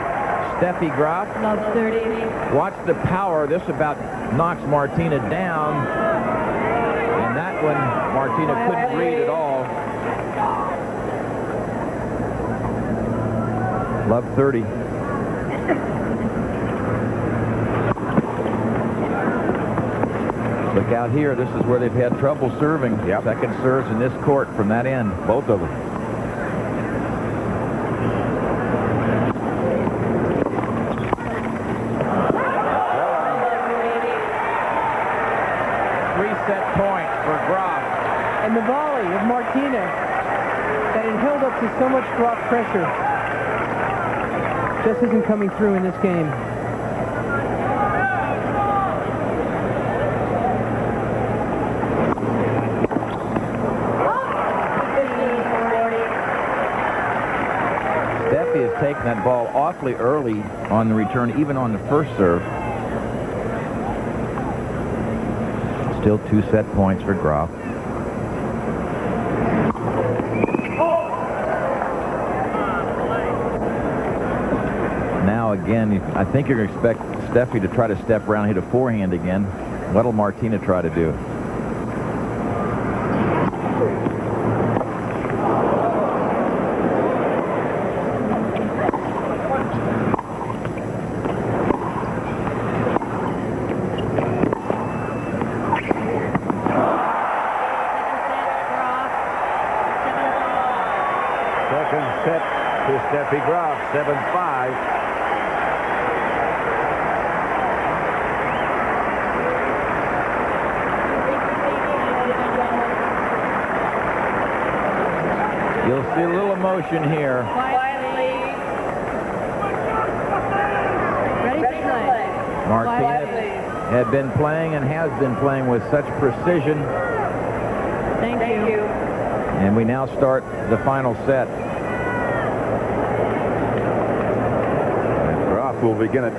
Steffi Graf. Love 30. Watch the power. This about knocks Martina down. And that one, Martina couldn't read at all. Love 30. Look out here. This is where they've had trouble serving. Yep. Second serves in this court from that end. Both of them. Three-set point for Graf. And the volley of Martina that had held up to so much drop pressure just isn't coming through in this game. Steffi has taken that ball awfully early on the return, even on the first serve. Still 2-set points for Graf. Now again, I think you're going to expect Steffi to try to step around and hit a forehand again. What'll Martina try to do? Second set to Steffi Graf, 7-5. You'll see a little emotion here. Ready to play. Martina had been playing and has been playing with such precision. Thank you. And we now start the final set. And Graf will begin it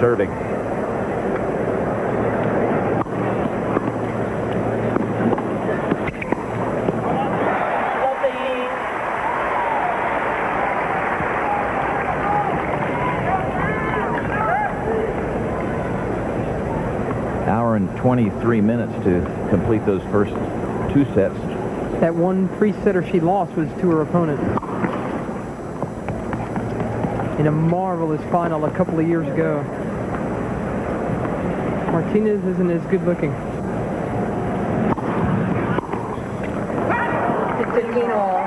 serving. Hour and 23 minutes to complete those first 2 sets. That one 3-setter she lost was to her opponent in a marvelous final a couple of years ago. Martinez isn't as good looking. 15 all.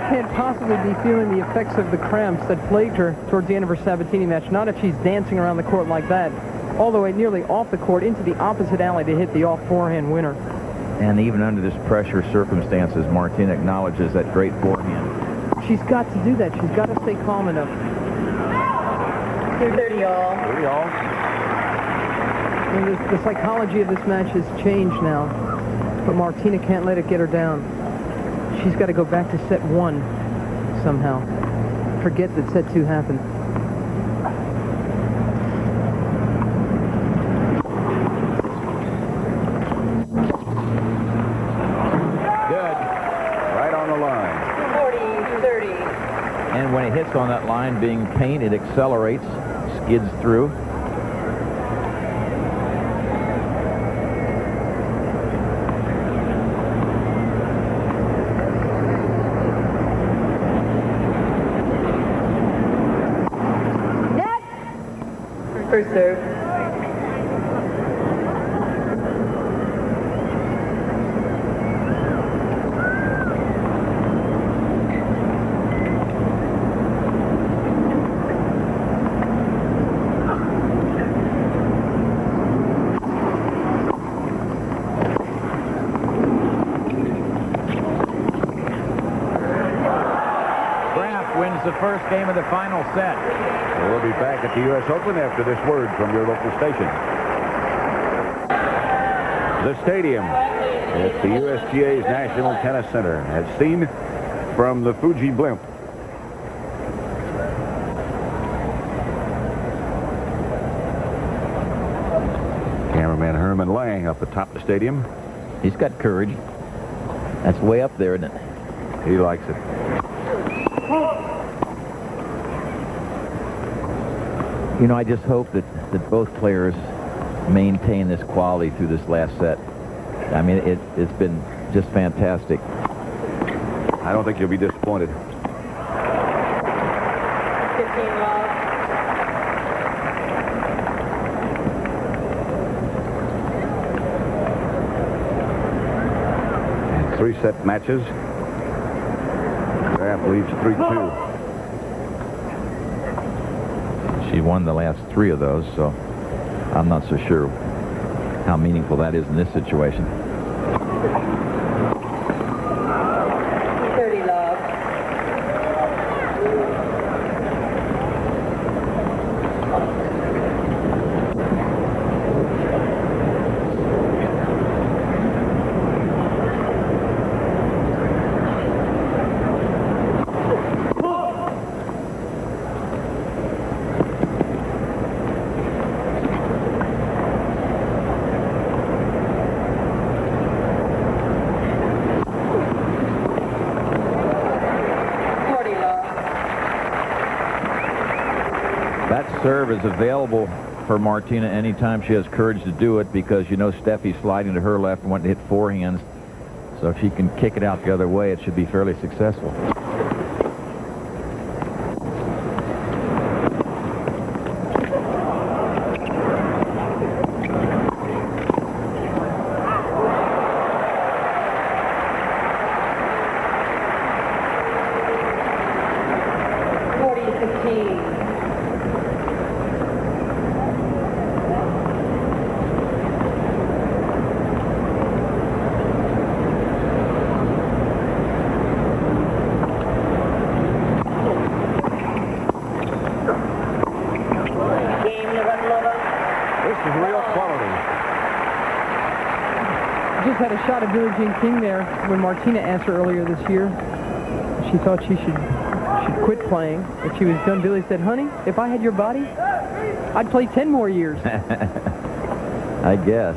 Can't possibly be feeling the effects of the cramps that plagued her towards the end of her Sabatini match. Not if she's dancing around the court like that, all the way nearly off the court into the opposite alley to hit the off forehand winner. And even under this pressure circumstances, Martina acknowledges that great forehand She's got to do that. She's got to stay calm enough. 30 all. 30 all. And the psychology of this match has changed now, but Martina can't let it get her down. She's got to go back to set 1 somehow. Forget that set 2 happened. Good. Right on the line. 40-30. And when it hits on that line being paint, it accelerates, skids through. First serve. Graf wins the first game of the final set. We'll be back at the U.S. Open after this word from your local station. The stadium at the USGA's National Tennis Center, as seen from the Fuji blimp. Cameraman Herman Lang up atop the stadium. He's got courage. That's way up there, isn't it? He likes it. You know, I just hope that both players maintain this quality through this last set. I mean, it's been just fantastic. I don't think you'll be disappointed. 15 love. And 3-set matches. Graf leads 3-2. She won the last 3 of those, so I'm not so sure how meaningful that is in this situation. 30 love. That serve is available for Martina anytime she has courage to do it, because you know Steffi's sliding to her left and wanting to hit forehands. So if she can kick it out the other way, it should be fairly successful. Just had a shot of Billie Jean King there when Martina asked her earlier this year. She thought she should quit playing. If she was done, Billie said, "Honey, if I had your body, I'd play 10 more years." I guess.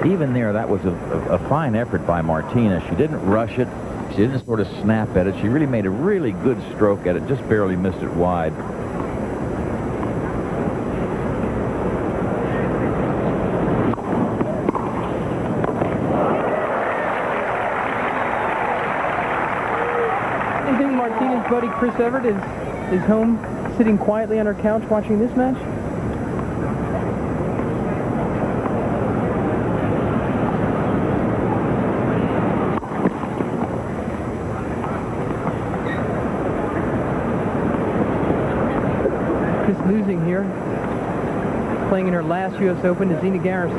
Even there, that was a fine effort by Martina. She didn't rush it. She didn't sort of snap at it. She really made a really good stroke at it, just barely missed it wide. You think Martina's buddy Chris Everett is home sitting quietly on her couch watching this match? losing here. Playing in her last U.S. Open to Zina Garrison.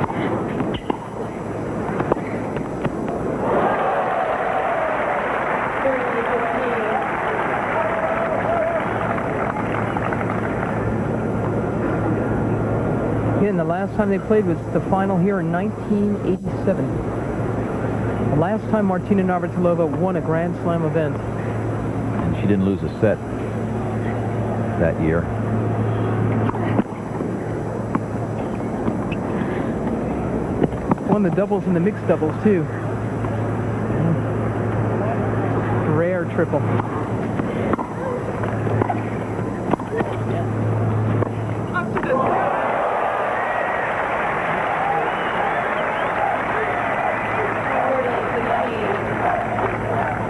Again, the last time they played was the final here in 1987. The last time Martina Navratilova won a Grand Slam event. And she didn't lose a set that year. Won the doubles and the mixed doubles, too. Rare triple.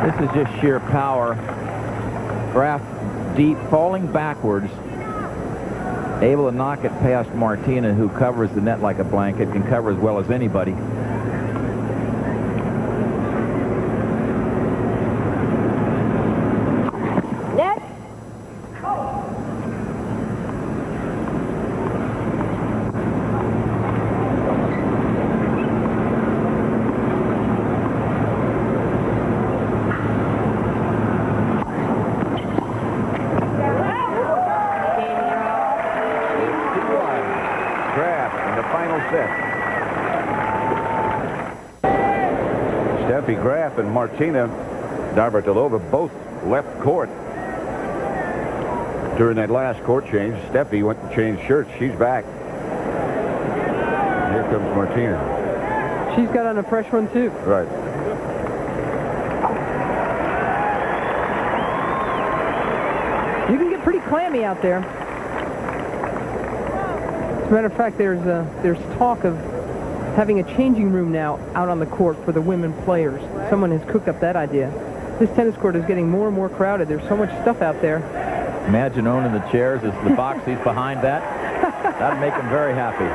This is just sheer power. Graf deep, falling backwards, able to knock it past Martina, who covers the net like a blanket, can cover as well as anybody. Net. Steffi Graf and Martina Navratilova both left court during that last court change. Steffi went to change shirts. She's back. Here comes Martina. She's got on a fresh one, too. Right. You can get pretty clammy out there. As a matter of fact, there's talk of having a changing room now out on the court for the women players. Someone has cooked up that idea. This tennis court is getting more and more crowded. There's so much stuff out there. Imagine owning the chairs as the boxies behind that. That'd make them very happy.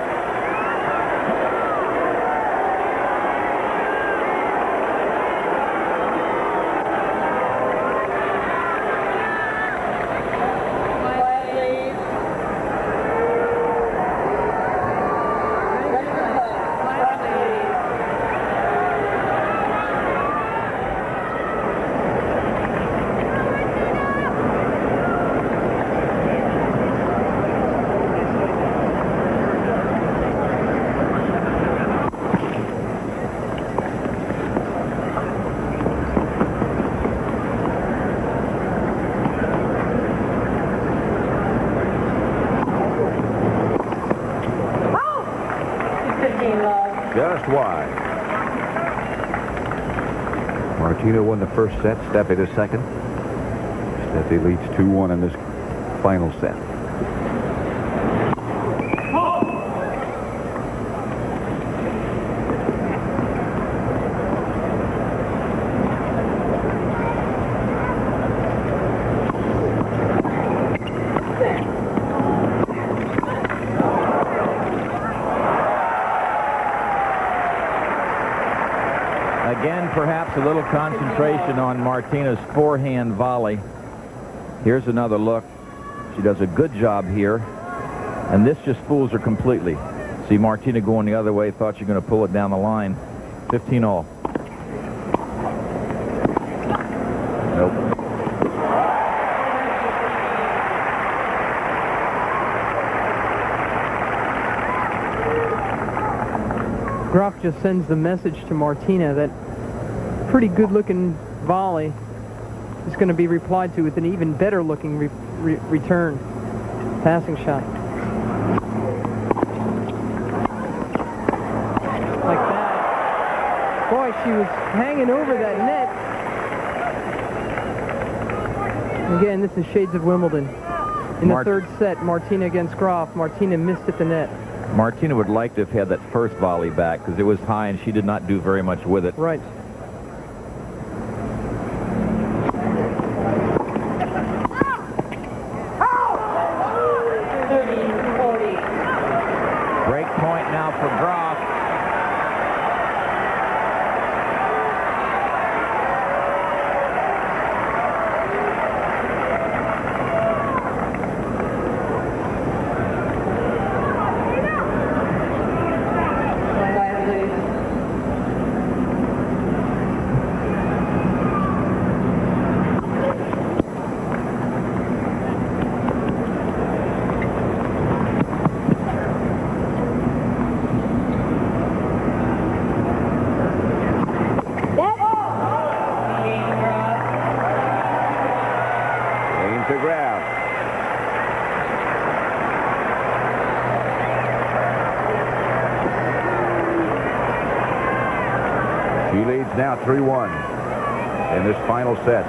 Just wide. Martina won the first set. Steffi the second. Steffi leads 2-1 in this final set. Again, perhaps a little concentration on Martina's forehand volley. Here's another look. She does a good job here, and this just fools her completely. See Martina going the other way, thought she was going to pull it down the line. 15-all. Nope. Graf just sends the message to Martina that pretty good-looking volley is going to be replied to with an even better-looking return passing shot. Like that. Boy, she was hanging over that net. Again, this is shades of Wimbledon. In the third set, Martina against Graf. Martina missed at the net. Martina would like to have had that first volley back because it was high and she did not do very much with it. Right. Break point now for Graf. now 3-1 in this final set.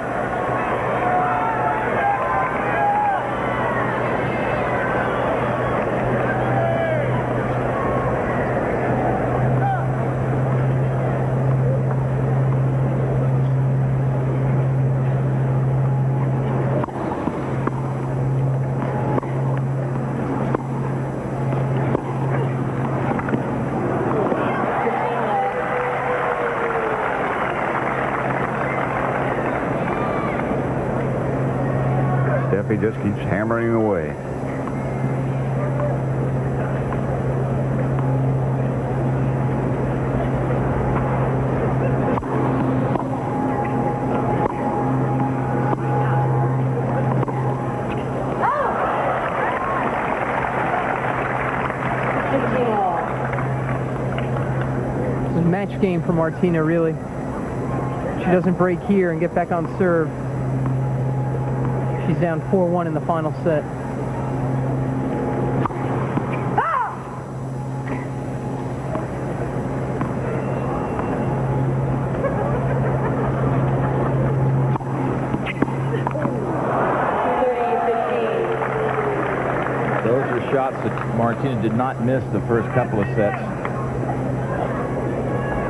Steffi just keeps hammering away. This is a match game for Martina, really. She doesn't break here and get back on serve. She's down 4-1 in the final set. Those are shots that Martina did not miss the first couple of sets.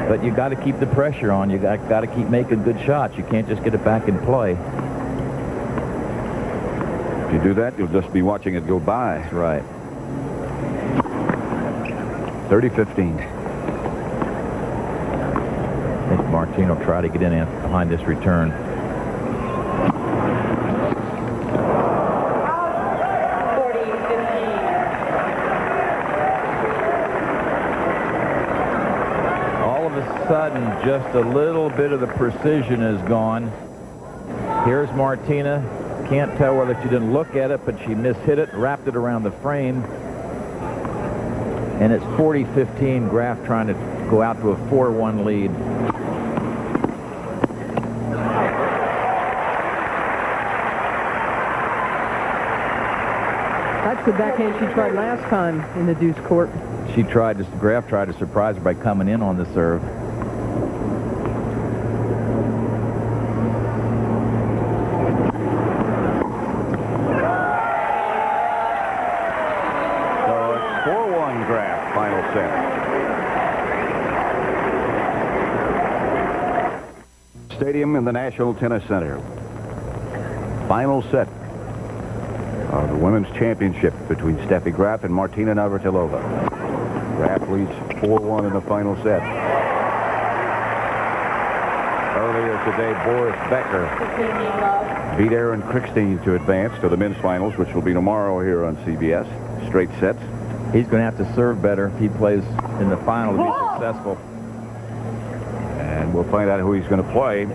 But you got to keep the pressure on. You got to keep making good shots. You can't just get it back in play. If you do that, you'll just be watching it go by. That's right. 30-15. I think Martina will try to get in behind this return. All of a sudden, just a little bit of the precision is gone. Here's Martina. Can't tell whether she didn't look at it, but she mishit it, wrapped it around the frame. And it's 40-15, Graf trying to go out to a 4-1 lead. That's the backhand she tried last time in the deuce court. Graf tried to surprise her by coming in on the serve. Stadium in the National Tennis Center. Final set of the Women's Championship between Steffi Graf and Martina Navratilova. Graf leads 4-1 in the final set. Earlier today, Boris Becker beat Aaron Krickstein to advance to the men's finals, which will be tomorrow here on CBS. Straight sets. He's going to have to serve better if he plays in the final to be successful. And we'll find out who he's going to play,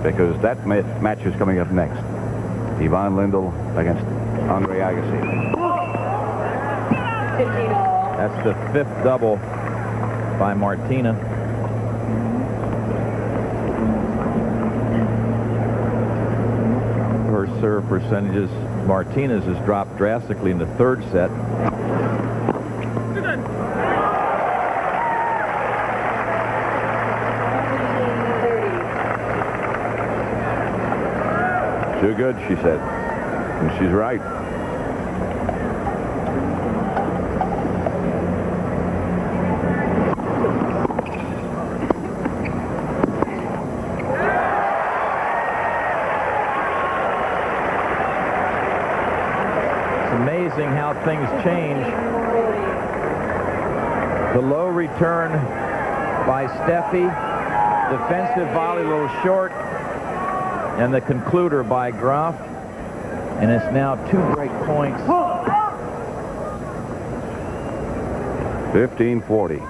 because that match is coming up next. Yvonne Lindell against Andre Agassi. That's the 5th double by Martina. Her serve percentages, Martina's has dropped drastically in the 3rd set. Too good, she said. And she's right. It's amazing how things change. The low return by Steffi. Defensive volley a little short. And the concluder by Graf. And it's now 2 break points. 15-40.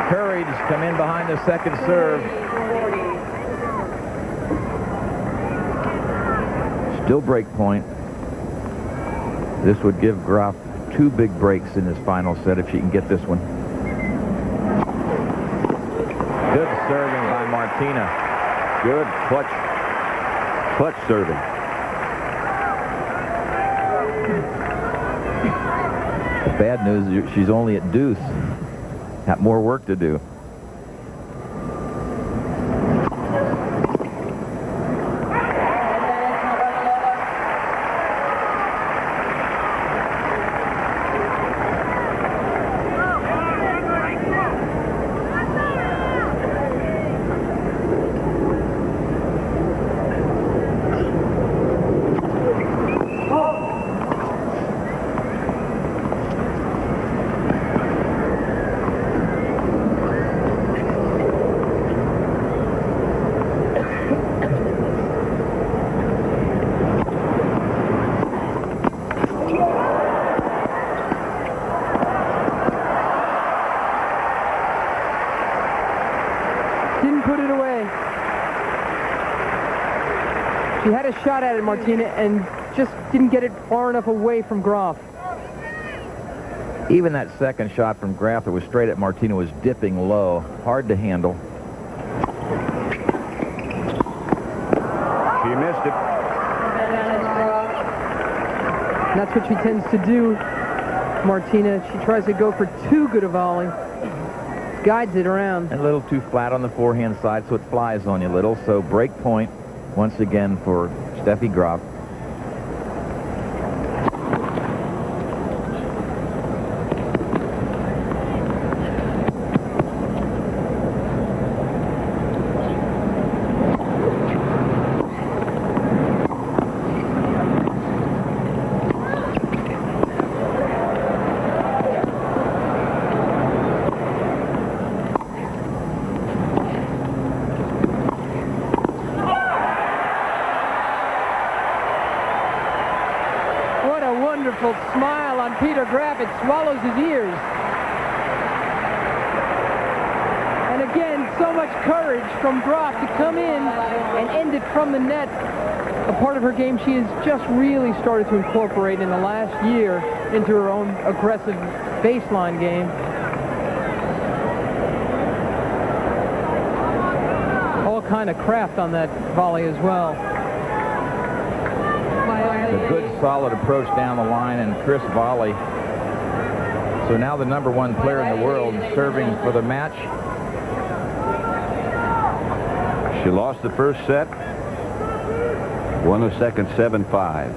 Courage come in behind the second serve. Still break point. This would give Graf 2 big breaks in this final set if she can get this one. Good serving by Martina. Good clutch serving. Bad news, she's only at deuce. Got more work to do. She had a shot at it, Martina, and just didn't get it far enough away from Graf. Even that second shot from Graf that was straight at Martina was dipping low. Hard to handle. She missed it. And that's what she tends to do, Martina. She tries to go for too good a volley. Guides it around. And a little too flat on the forehand side, so it flies on you a little. So break point once again for Steffi Graf. Smile on Peter Graf. It swallows his ears. And again, so much courage from Graf to come in and end it from the net. A part of her game she has just really started to incorporate in the last year into her own aggressive baseline game. All kind of craft on that volley as well. A good solid approach down the line and crisp volley. So now the #1 player in the world serving for the match. She lost the first set, won the second 7-5.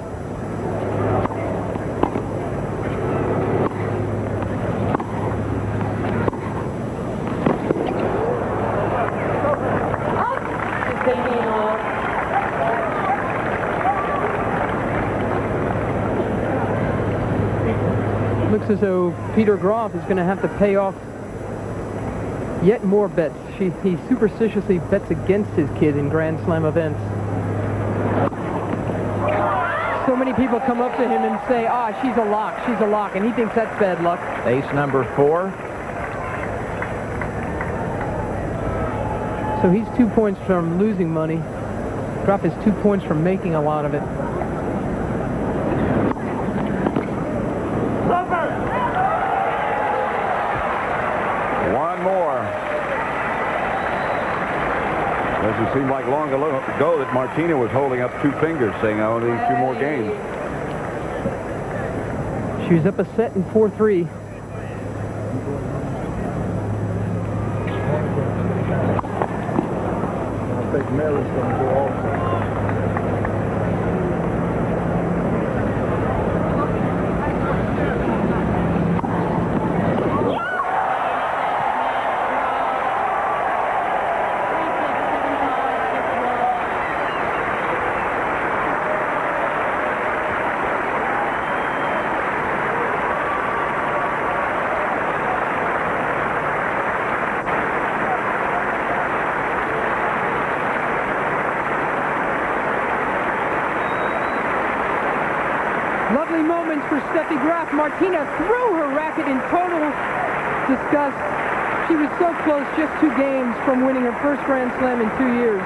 Looks as though Peter Graf is going to have to pay off yet more bets. He superstitiously bets against his kid in Grand Slam events. So many people come up to him and say, she's a lock, and he thinks that's bad luck. Ace #4. So he's 2 points from losing money. Graf is 2 points from making a lot of it. Doesn't seem like long ago that Martina was holding up 2 fingers saying, I only need 2 more games. She was up a set in 4-3. I think Mary's going to go also. Lovely moments for Steffi Graf. Martina threw her racket in total disgust. She was so close, just 2 games from winning her first Grand Slam in 2 years.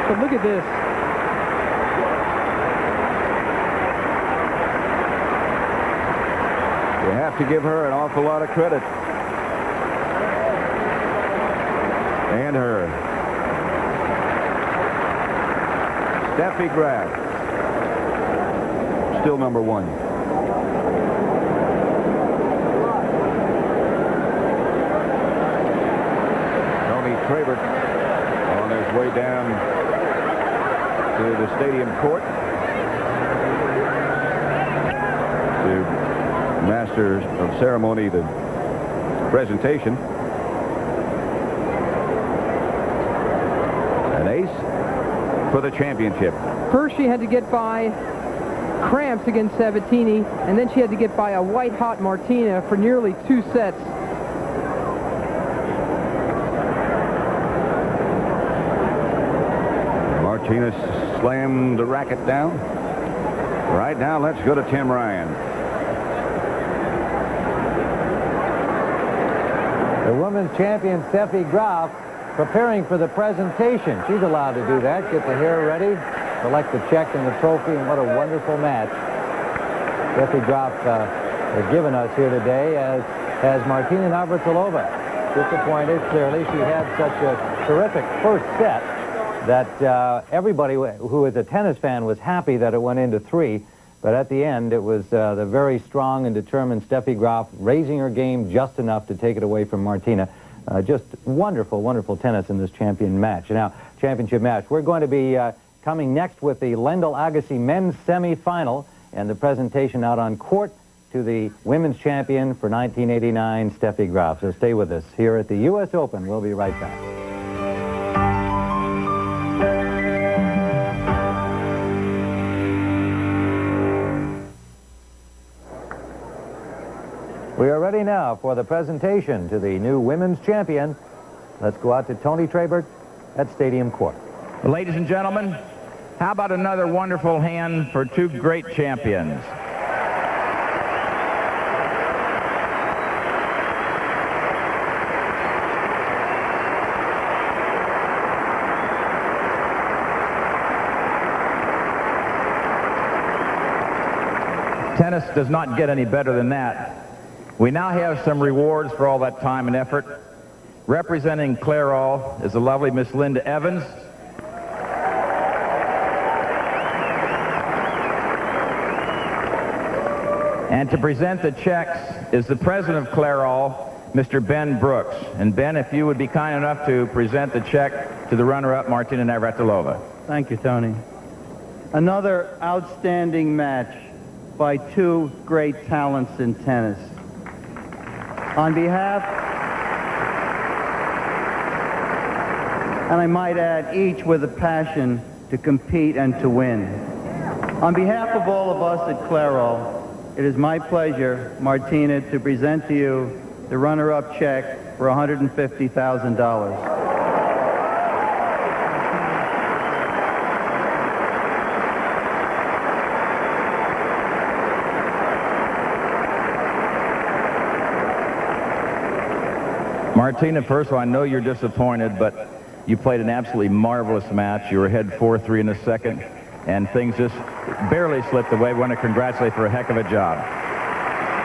But look at this. You have to give her an awful lot of credit. And her. Steffi Graf. Still #1. Trabert on his way down to the stadium court to master of ceremony the presentation. An ace for the championship. First, she had to get by cramps against Sabatini, and then she had to get by a white-hot Martina for nearly 2 sets. Martina slammed the racket down. Right now, let's go to Tim Ryan. The women's champion, Steffi Graf, preparing for the presentation. She's allowed to do that. Get the hair ready, select the check and the trophy, and what a wonderful match Steffi Graf has given us here today, as has Martina Navratilova. Disappointed, clearly. She had such a terrific first set that everybody who was a tennis fan was happy that it went into 3. But at the end, it was the very strong and determined Steffi Graf raising her game just enough to take it away from Martina. Just wonderful, wonderful tennis in this championship match. We're going to be coming next with the Lendl Agassi men's semifinal and the presentation out on court to the women's champion for 1989, Steffi Graf. So stay with us here at the U.S. Open. We'll be right back. We are ready now for the presentation to the new women's champion. Let's go out to Tony Trabert at Stadium Court. Well, ladies and gentlemen, how about another wonderful hand for 2 great champions? Tennis does not get any better than that. We now have some rewards for all that time and effort. Representing Clairol is the lovely Miss Linda Evans. And to present the checks is the president of Clairol, Mr. Ben Brooks. And Ben, if you would be kind enough to present the check to the runner-up, Martina Navratilova. Thank you, Tony. Another outstanding match by 2 great talents in tennis. On behalf, and I might add, each with a passion to compete and to win. On behalf of all of us at Clairol, it is my pleasure, Martina, to present to you the runner-up check for $150,000. Martina, first of all, I know you're disappointed, but you played an absolutely marvelous match. You were ahead 4-3 in the second, and things just barely slipped away. We want to congratulate you for a heck of a job.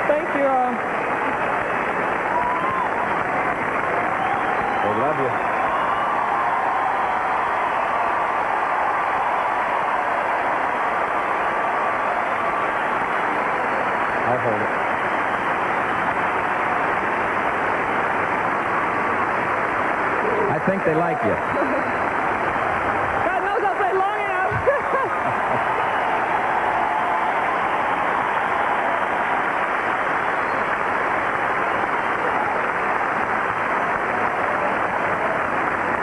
Thank you. We love you. I'll hold it. I think they like you. God knows I'll play long enough.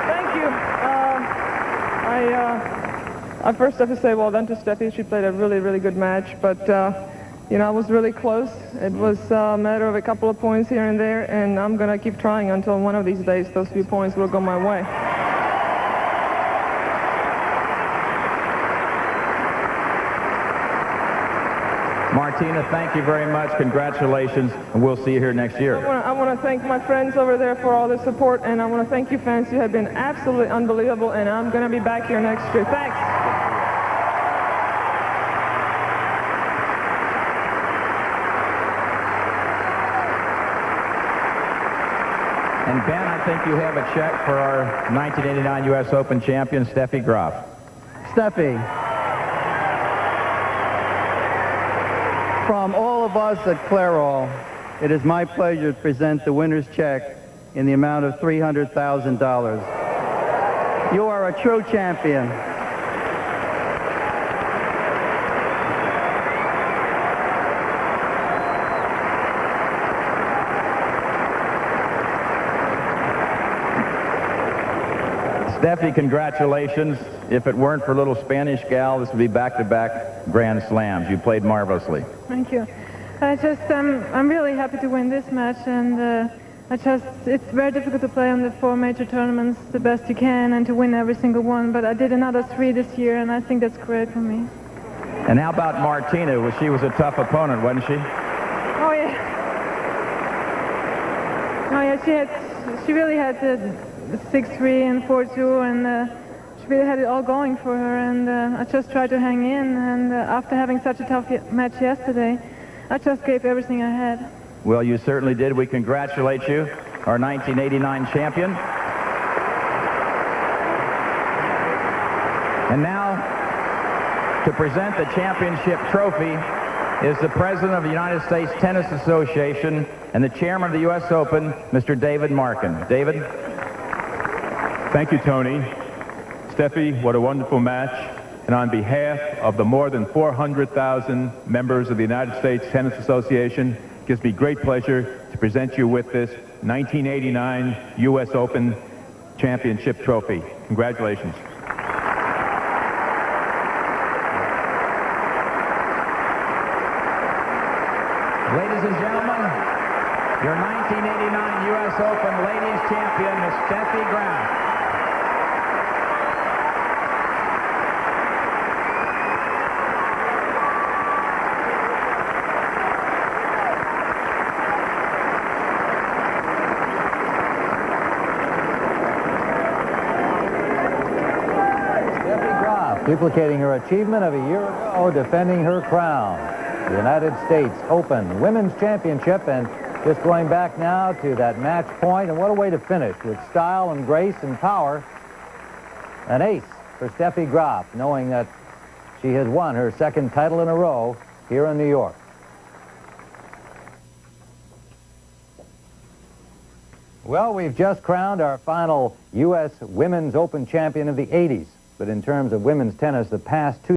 Thank you. I first have to say well done to Steffi. She played a really, really good match, but you know, I was really close. It was a matter of a couple of points here and there, and I'm going to keep trying until one of these days those few points will go my way. Martina, thank you very much. Congratulations, and we'll see you here next year. I want to thank my friends over there for all the support, and I want to thank you fans. You have been absolutely unbelievable, and I'm going to be back here next year. Thanks. And Ben, I think you have a check for our 1989 U.S. Open champion, Steffi Graf. Steffi, from all of us at Clairol, it is my pleasure to present the winner's check in the amount of $300,000. You are a true champion. Steffi, congratulations. If it weren't for little Spanish gal, this would be back-to-back Grand Slams. You played marvelously. Thank you. I'm really happy to win this match, and it's very difficult to play on the 4 major tournaments the best you can and to win every single one, but I did another 3 this year, and I think that's great for me. And how about Martina? She was a tough opponent, wasn't she? Oh, yeah. Oh, yeah, she really had the 6-3 and 4-2, and she really had it all going for her, and I just tried to hang in, and after having such a tough match yesterday, I just gave everything I had. Well, you certainly did. We congratulate you, our 1989 champion. And now, to present the championship trophy is the President of the United States Tennis Association and the Chairman of the U.S. Open, Mr. David Markin. David? Thank you, Tony. Steffi, what a wonderful match. And on behalf of the more than 400,000 members of the United States Tennis Association, it gives me great pleasure to present you with this 1989 U.S. Open Championship Trophy. Congratulations. Ladies and gentlemen, your 1989 U.S. Open Ladies Champion, Miss Steffi Graf. Duplicating her achievement of a year ago, defending her crown. The United States Open Women's Championship, and just going back now to that match point, and what a way to finish with style and grace and power. An ace for Steffi Graf, knowing that she has won her 2nd title in a row here in New York. Well, we've just crowned our final U.S. Women's Open champion of the 80s. But in terms of women's tennis, the past 2